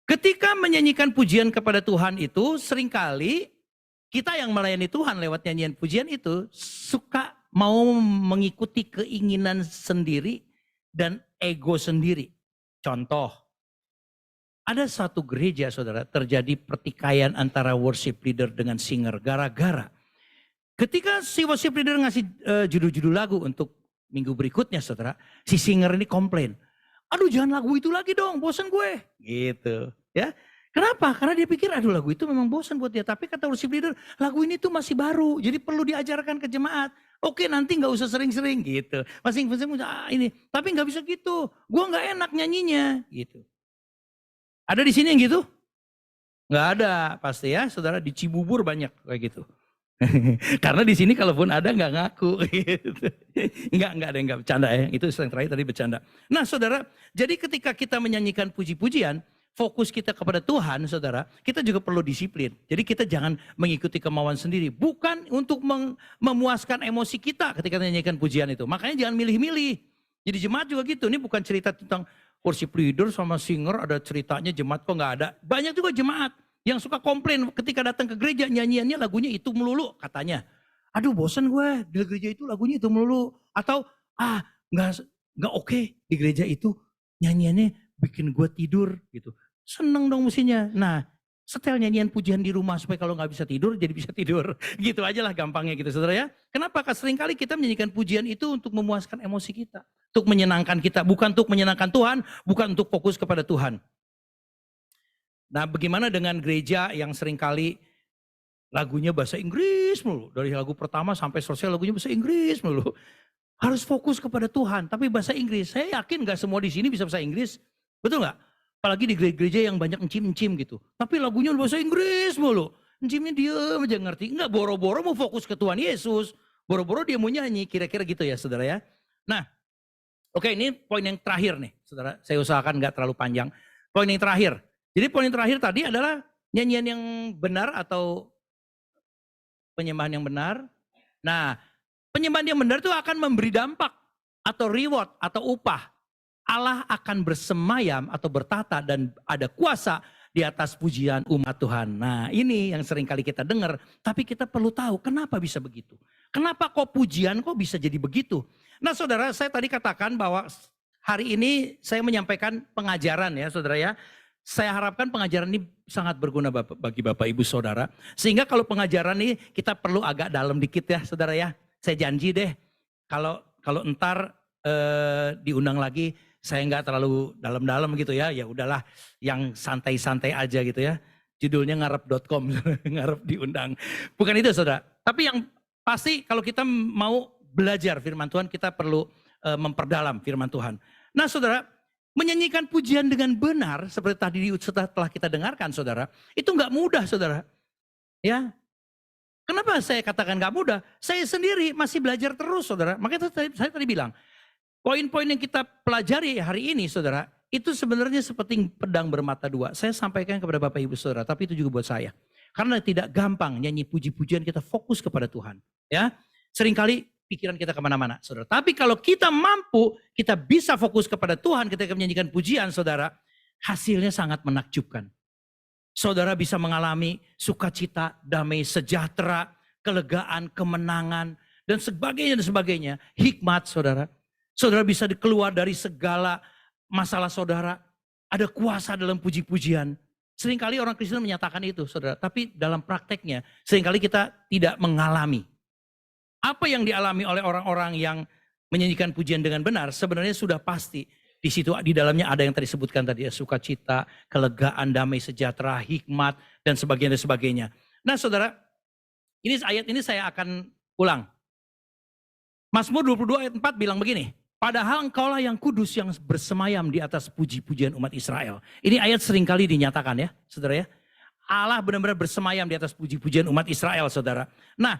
Ketika menyanyikan pujian kepada Tuhan itu seringkali kita yang melayani Tuhan lewat nyanyian pujian itu suka mau mengikuti keinginan sendiri dan ego sendiri. Contoh, ada satu gereja saudara terjadi pertikaian antara worship leader dengan singer gara-gara ketika si worship leader ngasih judul-judul lagu untuk minggu berikutnya saudara, si singer ini komplain, aduh jangan lagu itu lagi dong, bosan gue, gitu ya. Kenapa? Karena dia pikir aduh lagu itu memang bosan buat dia, tapi kata worship leader lagu ini tuh masih baru, jadi perlu diajarkan ke jemaat. Oke nanti nggak usah sering-sering gitu, masing-masing ini, tapi nggak bisa gitu, gue nggak enak nyanyinya, gitu. Ada di sini yang gitu? Nggak ada pasti ya, saudara di Cibubur banyak kayak gitu. Karena di sini kalaupun ada nggak ngaku, gitu. Nggak ada yang nggak bercanda ya. Itu yang terakhir tadi bercanda. Nah saudara, jadi ketika kita menyanyikan puji-pujian, fokus kita kepada Tuhan, saudara, kita juga perlu disiplin. Jadi kita jangan mengikuti kemauan sendiri, bukan untuk memuaskan emosi kita ketika menyanyikan pujian itu. Makanya jangan milih-milih. Jadi jemaat juga gitu. Ini bukan cerita tentang worship leader sama singer, ada ceritanya jemaat kok nggak ada. Banyak juga jemaat yang suka komplain ketika datang ke gereja nyanyiannya lagunya itu melulu katanya. Aduh bosan gue di gereja itu lagunya itu melulu. Atau nggak oke di gereja itu nyanyiannya bikin gue tidur gitu. Seneng dong mestinya. Nah setel nyanyian pujian di rumah supaya kalau nggak bisa tidur jadi bisa tidur. Gitu aja lah gampangnya gitu saudara ya. Kenapa? Karena seringkali kita menyanyikan pujian itu untuk memuaskan emosi kita. Untuk menyenangkan kita, bukan untuk menyenangkan Tuhan, bukan untuk fokus kepada Tuhan. Nah bagaimana dengan gereja yang seringkali lagunya bahasa Inggris mulu. Dari lagu pertama sampai selesai lagunya bahasa Inggris mulu. Harus fokus kepada Tuhan, tapi bahasa Inggris. Saya yakin gak semua di sini bisa bahasa Inggris. Betul gak? Apalagi di gereja yang banyak encim-encim gitu. Tapi lagunya bahasa Inggris mulu. Encimnya diem aja ngerti. Enggak, boro-boro mau fokus ke Tuhan Yesus. Boro-boro dia mau nyanyi, kira-kira gitu ya saudara ya. Nah, oke, ini poin yang terakhir nih, saudara. Saya usahakan nggak terlalu panjang. Poin yang terakhir. Jadi poin yang terakhir tadi adalah nyanyian yang benar atau penyembahan yang benar. Nah, penyembahan yang benar itu akan memberi dampak atau reward atau upah. Allah akan bersemayam atau bertata dan ada kuasa di atas pujian umat Tuhan. Nah, ini yang sering kali kita dengar, tapi kita perlu tahu kenapa bisa begitu. Kenapa kok pujian kok bisa jadi begitu? Nah saudara, saya tadi katakan bahwa hari ini saya menyampaikan pengajaran ya saudara ya. Saya harapkan pengajaran ini sangat berguna bagi Bapak Ibu Saudara. Sehingga kalau pengajaran ini kita perlu agak dalam dikit ya saudara ya. Saya janji deh kalau entar diundang lagi saya nggak terlalu dalam-dalam gitu ya. Ya udahlah yang santai-santai aja gitu ya. Judulnya ngarep.com, ngarep diundang. Bukan itu saudara. Tapi yang pasti kalau kita mau belajar firman Tuhan, kita perlu memperdalam firman Tuhan. Nah saudara, menyanyikan pujian dengan benar, seperti tadi setelah kita dengarkan saudara, itu nggak mudah saudara. Ya, kenapa saya katakan nggak mudah? Saya sendiri masih belajar terus saudara. Makanya saya tadi bilang, poin-poin yang kita pelajari hari ini saudara, itu sebenarnya seperti pedang bermata dua. Saya sampaikan kepada Bapak Ibu Saudara, tapi itu juga buat saya. Karena tidak gampang nyanyi puji-pujian kita fokus kepada Tuhan. Ya, seringkali pikiran kita kemana-mana, saudara. Tapi kalau kita mampu, kita bisa fokus kepada Tuhan ketika menyanyikan pujian, saudara, hasilnya sangat menakjubkan. Saudara bisa mengalami sukacita, damai, sejahtera, kelegaan, kemenangan, dan sebagainya, hikmat, saudara. Saudara bisa keluar dari segala masalah saudara. Ada kuasa dalam puji-pujian. Seringkali orang Kristen menyatakan itu, saudara. Tapi dalam prakteknya, seringkali kita tidak mengalami. Apa yang dialami oleh orang-orang yang menyanyikan pujian dengan benar, sebenarnya sudah pasti. Di situ di dalamnya ada yang tadi disebutkan tadi ya, sukacita, kelegaan, damai, sejahtera, hikmat, dan sebagainya. Nah saudara, ini ayat ini saya akan ulang. Mazmur 22 ayat 4 bilang begini, padahal engkaulah yang kudus yang bersemayam di atas puji-pujian umat Israel. Ini ayat seringkali dinyatakan ya, saudara ya. Allah benar-benar bersemayam di atas puji-pujian umat Israel, saudara. Nah,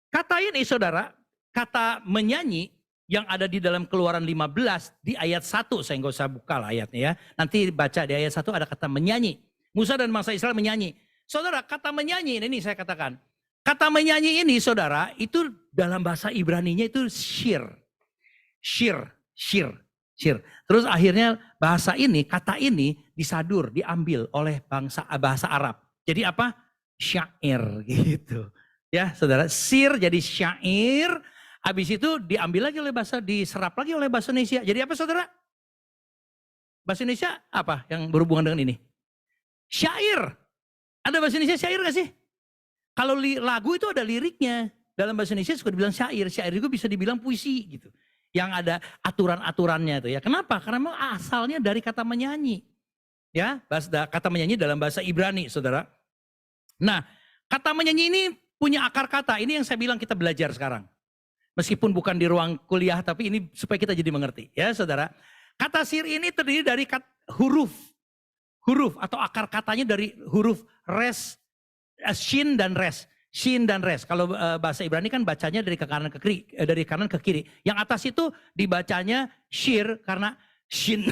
kata ini saudara, kata menyanyi yang ada di dalam Keluaran 15 di ayat 1, saya nggak usah buka lah ayatnya ya. Nanti baca di ayat 1 ada kata menyanyi. Musa dan bangsa Israel menyanyi. Saudara, kata menyanyi ini saya katakan. Kata menyanyi ini saudara, itu dalam bahasa Ibraninya itu syir. Terus akhirnya bahasa ini, kata ini disadur, diambil oleh bahasa Arab. Jadi apa? Syair gitu. Ya saudara, sir jadi syair Habis itu diambil lagi diserap lagi oleh bahasa Indonesia. Jadi apa saudara? Bahasa Indonesia apa yang berhubungan dengan ini? Syair. Ada bahasa Indonesia syair gak sih? Kalau lagu itu ada liriknya. Dalam bahasa Indonesia suka dibilang syair. Syair juga bisa dibilang puisi gitu. Yang ada aturan-aturannya itu ya. Kenapa? Karena memang asalnya dari kata menyanyi. Ya, kata menyanyi dalam bahasa Ibrani, saudara. Nah, kata menyanyi ini punya akar kata. Ini yang saya bilang kita belajar sekarang. Meskipun bukan di ruang kuliah, tapi ini supaya kita jadi mengerti. Ya, saudara. Kata syair ini terdiri dari huruf atau akar katanya dari huruf res, shin dan res. Shin dan res. Kalau bahasa Ibrani kan bacanya dari kanan ke kiri. Yang atas itu dibacanya shir karena shin.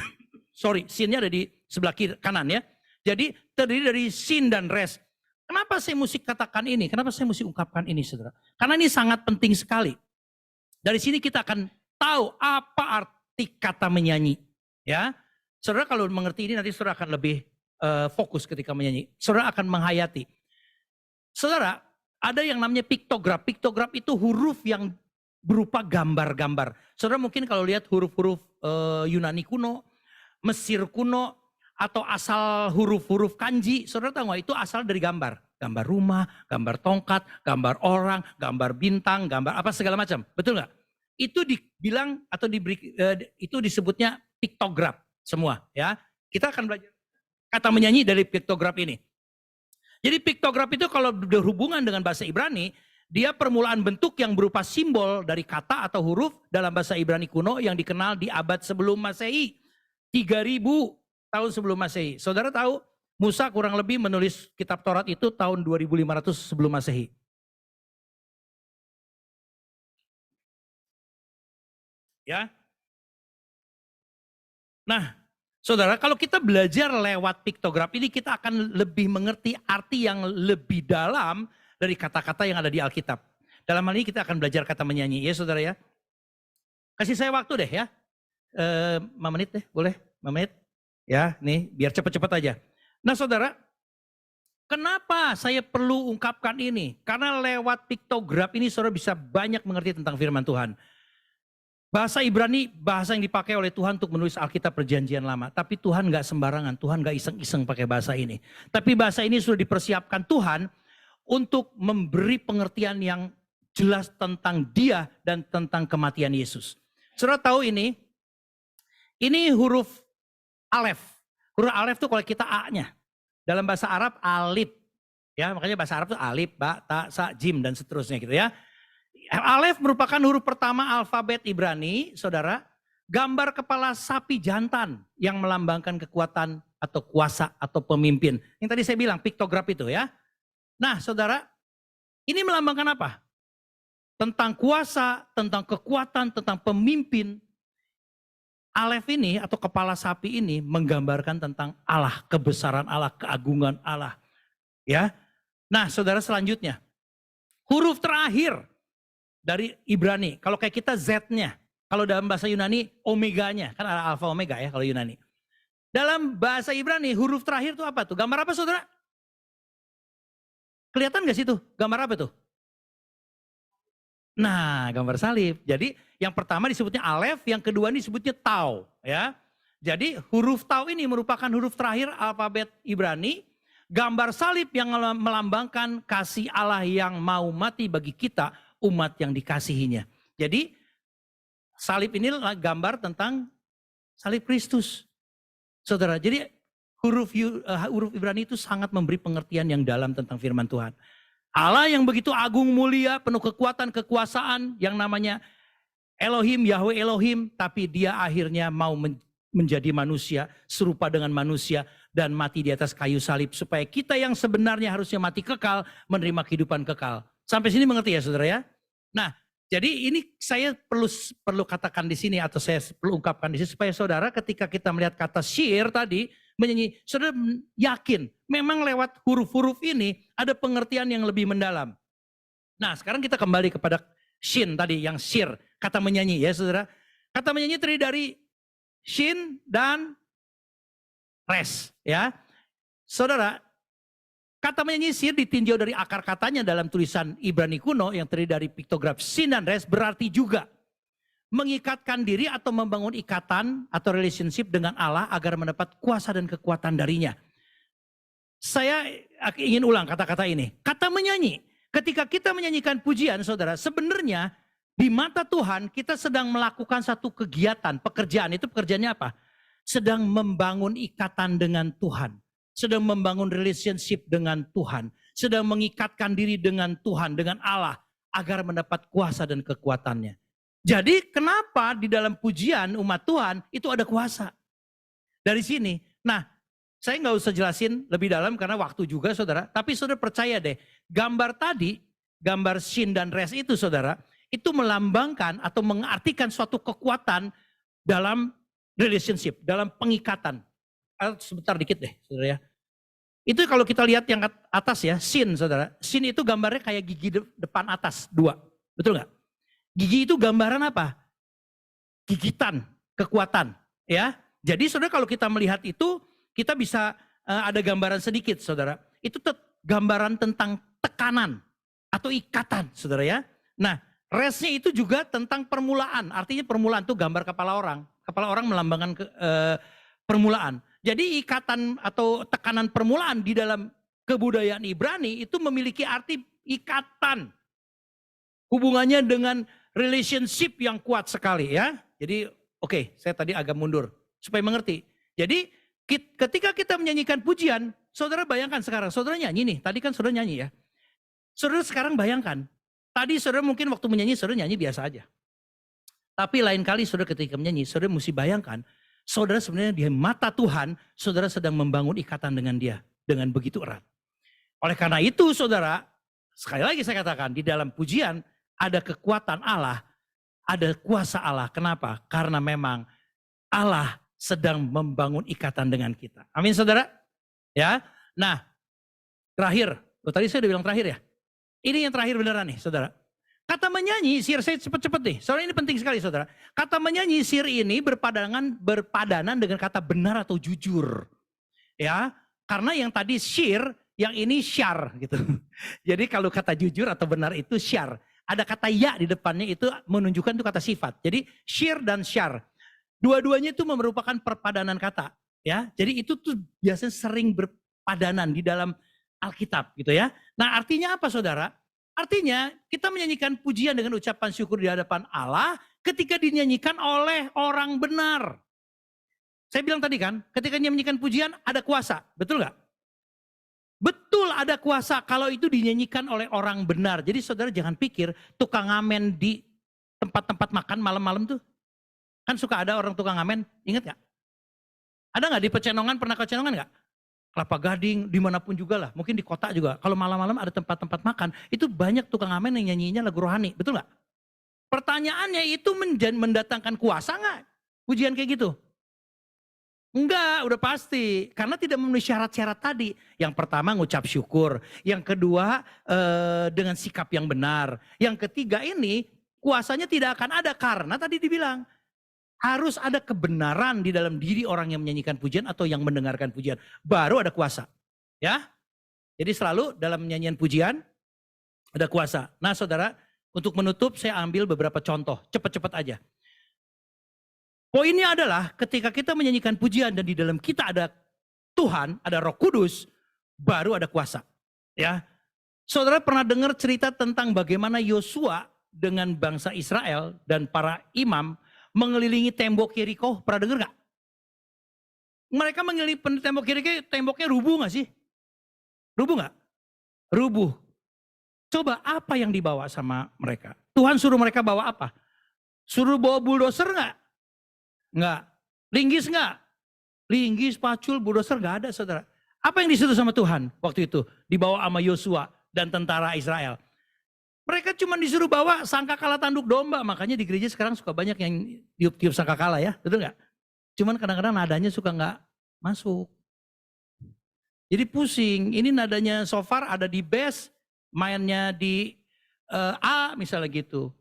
Sorry, shinnya ada di sebelah kiri kanan ya. Jadi terdiri dari shin dan res. Kenapa saya mesti katakan ini? Kenapa saya mesti ungkapkan ini, saudara? Karena ini sangat penting sekali. Dari sini kita akan tahu apa arti kata menyanyi. Ya, saudara kalau mengerti ini nanti saudara akan lebih fokus ketika menyanyi. Saudara akan menghayati. Saudara, ada yang namanya piktograf. Piktograf itu huruf yang berupa gambar-gambar. Saudara mungkin kalau lihat huruf-huruf Yunani kuno, Mesir kuno, atau asal huruf-huruf kanji, saudara tahu nggak? Itu asal dari gambar. Gambar rumah, gambar tongkat, gambar orang, gambar bintang, gambar apa segala macam. Betul nggak? Itu dibilang atau itu disebutnya piktograf semua. Ya, kita akan belajar kata menyanyi dari piktograf ini. Jadi piktograf itu kalau berhubungan dengan bahasa Ibrani, dia permulaan bentuk yang berupa simbol dari kata atau huruf dalam bahasa Ibrani kuno yang dikenal di abad sebelum Masehi. 3000 tahun sebelum Masehi. Saudara tahu Musa kurang lebih menulis kitab Taurat itu tahun 2500 sebelum Masehi. Ya. Nah, saudara, kalau kita belajar lewat piktograf ini, kita akan lebih mengerti arti yang lebih dalam dari kata-kata yang ada di Alkitab. Dalam hal ini kita akan belajar kata menyanyi, ya saudara ya. Kasih saya waktu deh ya. 5 menit deh, boleh? 5 menit. Ya, nih biar cepat-cepat aja. Nah saudara, kenapa saya perlu ungkapkan ini? Karena lewat piktograf ini saudara bisa banyak mengerti tentang firman Tuhan. Bahasa Ibrani, bahasa yang dipakai oleh Tuhan untuk menulis Alkitab Perjanjian Lama. Tapi Tuhan gak sembarangan, Tuhan gak iseng-iseng pakai bahasa ini. Tapi bahasa ini sudah dipersiapkan Tuhan untuk memberi pengertian yang jelas tentang Dia dan tentang kematian Yesus. Saudara tahu ini huruf Alef. Huruf Alef itu kalau kita A-nya. Dalam bahasa Arab alif. Ya, makanya bahasa Arab itu alif, ba, ta, sa, jim dan seterusnya gitu ya. Alef merupakan huruf pertama alfabet Ibrani, saudara. Gambar kepala sapi jantan yang melambangkan kekuatan atau kuasa atau pemimpin. Yang tadi saya bilang piktograf itu ya. Nah saudara, ini melambangkan apa? Tentang kuasa, tentang kekuatan, tentang pemimpin. Alef ini atau kepala sapi ini menggambarkan tentang Allah, kebesaran Allah, keagungan Allah. Ya. Nah saudara selanjutnya, huruf terakhir dari Ibrani, kalau kayak kita Z-nya, kalau dalam bahasa Yunani omeganya, kan ada alfa omega ya kalau Yunani. Dalam bahasa Ibrani huruf terakhir itu apa tuh? Gambar apa saudara? Kelihatan gak sih tuh? Gambar apa tuh? Nah, gambar salib. Jadi yang pertama disebutnya Alef, yang kedua disebutnya Tau. Ya. Jadi huruf Tau ini merupakan huruf terakhir alfabet Ibrani. Gambar salib yang melambangkan kasih Allah yang mau mati bagi kita, umat yang dikasihinya. Jadi salib ini gambar tentang salib Kristus. Saudara, jadi huruf Ibrani itu sangat memberi pengertian yang dalam tentang firman Tuhan. Allah yang begitu agung mulia, penuh kekuatan, kekuasaan yang namanya Elohim, Yahweh Elohim, tapi dia akhirnya mau menjadi manusia, serupa dengan manusia dan mati di atas kayu salib supaya kita yang sebenarnya harusnya mati kekal menerima kehidupan kekal. Sampai sini mengerti ya saudara ya? Nah, jadi ini saya perlu katakan di sini atau saya perlu ungkapkan di sini supaya saudara ketika kita melihat kata syair tadi menyanyi, saudara yakin memang lewat huruf-huruf ini ada pengertian yang lebih mendalam. Nah, sekarang kita kembali kepada shin tadi yang syair, kata menyanyi ya saudara. Kata menyanyi terdiri dari shin dan res ya. Saudara, Kata menyisir ditinjau dari akar katanya dalam tulisan Ibrani kuno yang terdiri dari piktograf sin dan res, berarti juga mengikatkan diri atau membangun ikatan atau relationship dengan Allah agar mendapat kuasa dan kekuatan darinya. Saya ingin ulang kata-kata ini. Kata menyanyi, ketika kita menyanyikan pujian saudara, sebenarnya di mata Tuhan kita sedang melakukan satu kegiatan, pekerjaan. Itu pekerjaannya apa? Sedang membangun ikatan dengan Tuhan. Sedang membangun relationship dengan Tuhan. Sedang mengikatkan diri dengan Tuhan, dengan Allah. Agar mendapat kuasa dan kekuatannya. Jadi kenapa di dalam pujian umat Tuhan itu ada kuasa? Dari sini. Nah, saya nggak usah jelasin lebih dalam karena waktu juga saudara. Tapi saudara percaya deh, gambar tadi, gambar sin dan res itu saudara, itu melambangkan atau mengartikan suatu kekuatan dalam relationship, dalam pengikatan. Sebentar dikit deh saudara ya. Itu kalau kita lihat yang atas ya, sin saudara. Sin itu gambarnya kayak gigi depan atas, 2. Betul nggak? Gigi itu gambaran apa? Gigitan, kekuatan. Ya. Jadi saudara kalau kita melihat itu, kita bisa ada gambaran sedikit saudara. Itu gambaran tentang tekanan atau ikatan saudara ya. Nah resnya itu juga tentang permulaan. Artinya permulaan itu gambar kepala orang. Kepala orang melambangkan permulaan. Jadi ikatan atau tekanan permulaan di dalam kebudayaan Ibrani itu memiliki arti ikatan. Hubungannya dengan relationship yang kuat sekali ya. Jadi oke, saya tadi agak mundur supaya mengerti. Jadi ketika kita menyanyikan pujian, saudara bayangkan sekarang, saudara nyanyi nih, tadi kan saudara nyanyi ya. Saudara sekarang bayangkan, tadi saudara mungkin waktu menyanyi, saudara nyanyi biasa aja. Tapi lain kali saudara ketika menyanyi, saudara mesti bayangkan, saudara sebenarnya di mata Tuhan, saudara sedang membangun ikatan dengan dia, dengan begitu erat. Oleh karena itu saudara, sekali lagi saya katakan, di dalam pujian ada kekuatan Allah, ada kuasa Allah. Kenapa? Karena memang Allah sedang membangun ikatan dengan kita. Amin saudara? Ya. Nah, terakhir. Tadi saya udah bilang terakhir ya. Ini yang terakhir beneran nih saudara. Kata menyanyi, sir saya cepet-cepet nih. Soalnya ini penting sekali saudara. Kata menyanyi, sir ini berpadanan dengan kata benar atau jujur. Ya. Karena yang tadi sir, yang ini syar gitu. Jadi kalau kata jujur atau benar itu syar. Ada kata ya di depannya itu menunjukkan itu kata sifat. Jadi syir dan syar. Dua-duanya itu merupakan perpadanan kata, ya. Jadi itu tuh biasanya sering berpadanan di dalam Alkitab, gitu ya. Nah, artinya apa, saudara? Artinya kita menyanyikan pujian dengan ucapan syukur di hadapan Allah ketika dinyanyikan oleh orang benar. Saya bilang tadi kan, ketika menyanyikan pujian ada kuasa, betul nggak? Betul ada kuasa kalau itu dinyanyikan oleh orang benar. Jadi saudara jangan pikir tukang ngamen di tempat-tempat makan malam-malam tuh. Kan suka ada orang tukang ngamen, ingat gak? Ada gak di Pecenongan, pernah ke Pecenongan gak? Kelapa Gading, dimanapun juga lah, mungkin di kota juga. Kalau malam-malam ada tempat-tempat makan, itu banyak tukang ngamen yang nyanyinya lagu rohani, betul gak? Pertanyaannya itu mendatangkan kuasa gak? Pujian kayak gitu? Enggak, udah pasti. Karena tidak memenuhi syarat-syarat tadi. Yang pertama ngucap syukur. Yang kedua dengan sikap yang benar. Yang ketiga ini kuasanya tidak akan ada karena tadi dibilang. Harus ada kebenaran di dalam diri orang yang menyanyikan pujian atau yang mendengarkan pujian. Baru ada kuasa. Ya. Jadi selalu dalam nyanyian pujian ada kuasa. Nah saudara, untuk menutup saya ambil beberapa contoh. Cepat-cepat aja. Poinnya adalah ketika kita menyanyikan pujian dan di dalam kita ada Tuhan, ada Roh Kudus, baru ada kuasa. Ya. Saudara pernah dengar cerita tentang bagaimana Yosua dengan bangsa Israel dan para imam mengelilingi tembok Yeriko, pernah dengar gak? Mereka mengelilingi tembok Yeriko, temboknya rubuh gak sih? Rubuh gak? Rubuh. Coba apa yang dibawa sama mereka? Tuhan suruh mereka bawa apa? Suruh bawa bulldozer gak? Enggak. Linggis gak? Linggis, pacul, bulldozer gak ada saudara. Apa yang disuruh sama Tuhan waktu itu? Dibawa sama Yosua dan tentara Israel. Mereka cuma disuruh bawa sangkakala tanduk domba. Makanya di gereja sekarang suka banyak yang tiup-tiup sangkakala ya. Betul gak? Cuman kadang-kadang nadanya suka gak masuk. Jadi pusing. Ini nadanya shofar ada di bass. Mainnya di A misalnya gitu.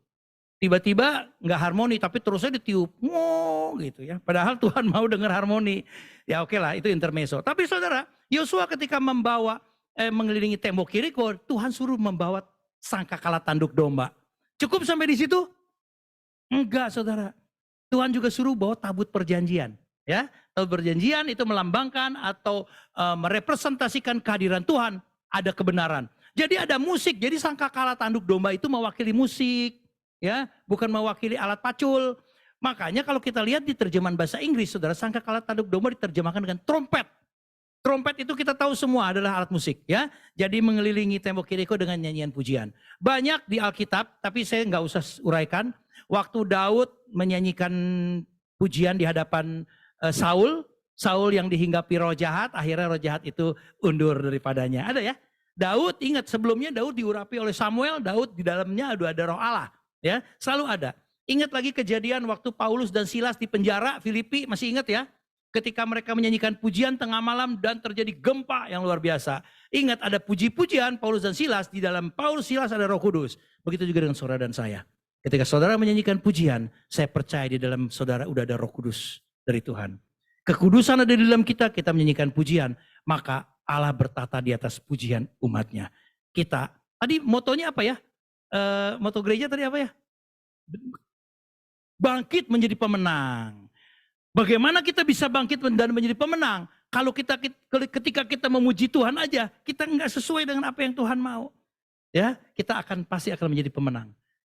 Tiba-tiba gak harmoni tapi terusnya ditiup. Wow gitu ya. Padahal Tuhan mau dengar harmoni. Ya oke lah itu intermezzo. Tapi saudara Yosua ketika membawa mengelilingi tembok Yeriko, Tuhan suruh membawa sangkakala tanduk domba. Cukup sampai di situ? Enggak, saudara. Tuhan juga suruh bawa tabut perjanjian. Ya, tabut perjanjian itu melambangkan atau merepresentasikan kehadiran Tuhan, ada kebenaran. Jadi ada musik, jadi sangkakala tanduk domba itu mewakili musik, ya, bukan mewakili alat pacul. Makanya kalau kita lihat di terjemahan bahasa Inggris, saudara, sangkakala tanduk domba diterjemahkan dengan trompet. Trompet itu kita tahu semua adalah alat musik, ya. Jadi mengelilingi tembok Yeriko dengan nyanyian pujian. Banyak di Alkitab, tapi saya nggak usah uraikan. Waktu Daud menyanyikan pujian di hadapan Saul yang dihinggapi roh jahat, akhirnya roh jahat itu undur daripadanya. Ada ya? Daud, ingat sebelumnya Daud diurapi oleh Samuel, Daud di dalamnya ada roh Allah, ya, selalu ada. Ingat lagi kejadian waktu Paulus dan Silas di penjara Filipi, masih ingat ya? Ketika mereka menyanyikan pujian tengah malam dan terjadi gempa yang luar biasa. Ingat ada puji-pujian Paulus dan Silas, di dalam Paulus Silas ada Roh Kudus. Begitu juga dengan saudara dan saya. Ketika saudara menyanyikan pujian, saya percaya di dalam saudara udah ada Roh Kudus dari Tuhan. Kekudusan ada di dalam kita menyanyikan pujian, maka Allah bertata di atas pujian umatnya. Kita, tadi motonya apa ya? Moto gereja tadi apa ya? Bangkit menjadi pemenang. Bagaimana kita bisa bangkit dan menjadi pemenang? Kalau ketika kita memuji Tuhan aja, kita nggak sesuai dengan apa yang Tuhan mau, ya, kita pasti akan menjadi pemenang.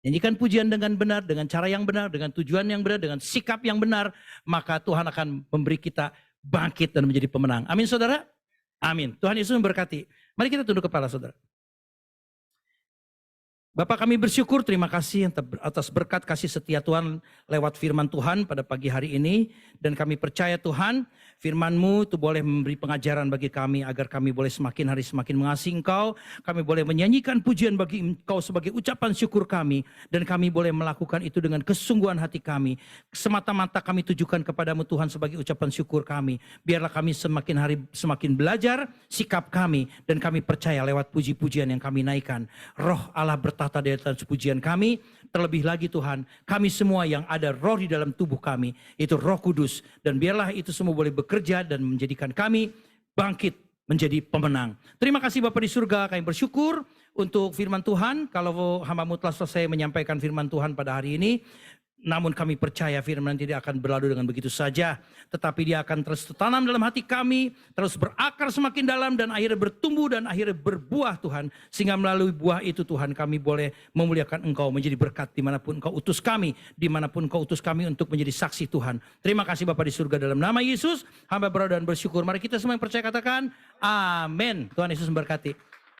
Nyanyikan pujian dengan benar, dengan cara yang benar, dengan tujuan yang benar, dengan sikap yang benar, maka Tuhan akan memberi kita bangkit dan menjadi pemenang. Amin, saudara. Amin. Tuhan Yesus memberkati. Mari kita tunduk kepala, saudara. Bapak, kami bersyukur, terima kasih atas berkat kasih setia Tuhan lewat firman Tuhan pada pagi hari ini. Dan kami percaya Tuhan, firman-Mu itu boleh memberi pengajaran bagi kami agar kami boleh semakin hari semakin mengasihi Engkau. Kami boleh menyanyikan pujian bagi Engkau sebagai ucapan syukur kami. Dan kami boleh melakukan itu dengan kesungguhan hati kami. Semata-mata kami tujukan kepadamu Tuhan sebagai ucapan syukur kami. Biarlah kami semakin hari semakin belajar sikap kami. Dan kami percaya lewat puji-pujian yang kami naikkan, Roh Allah bertata di atas pujian kami. Terlebih lagi Tuhan, kami semua yang ada roh di dalam tubuh kami, itu Roh Kudus. Dan biarlah itu semua boleh bekerja dan menjadikan kami bangkit menjadi pemenang. Terima kasih Bapak di surga, kami bersyukur untuk firman Tuhan. Kalau hamba-Mu telah selesai menyampaikan firman Tuhan pada hari ini, namun kami percaya firman tidak akan berlalu dengan begitu saja, tetapi dia akan terus tertanam dalam hati kami, terus berakar semakin dalam dan akhirnya bertumbuh dan akhirnya berbuah Tuhan. Sehingga melalui buah itu Tuhan kami boleh memuliakan Engkau, menjadi berkat dimanapun Engkau utus kami, dimanapun Engkau utus kami untuk menjadi saksi Tuhan. Terima kasih Bapa di surga, dalam nama Yesus hamba berdoa dan bersyukur. Mari kita semua yang percaya katakan amin. Tuhan Yesus memberkati.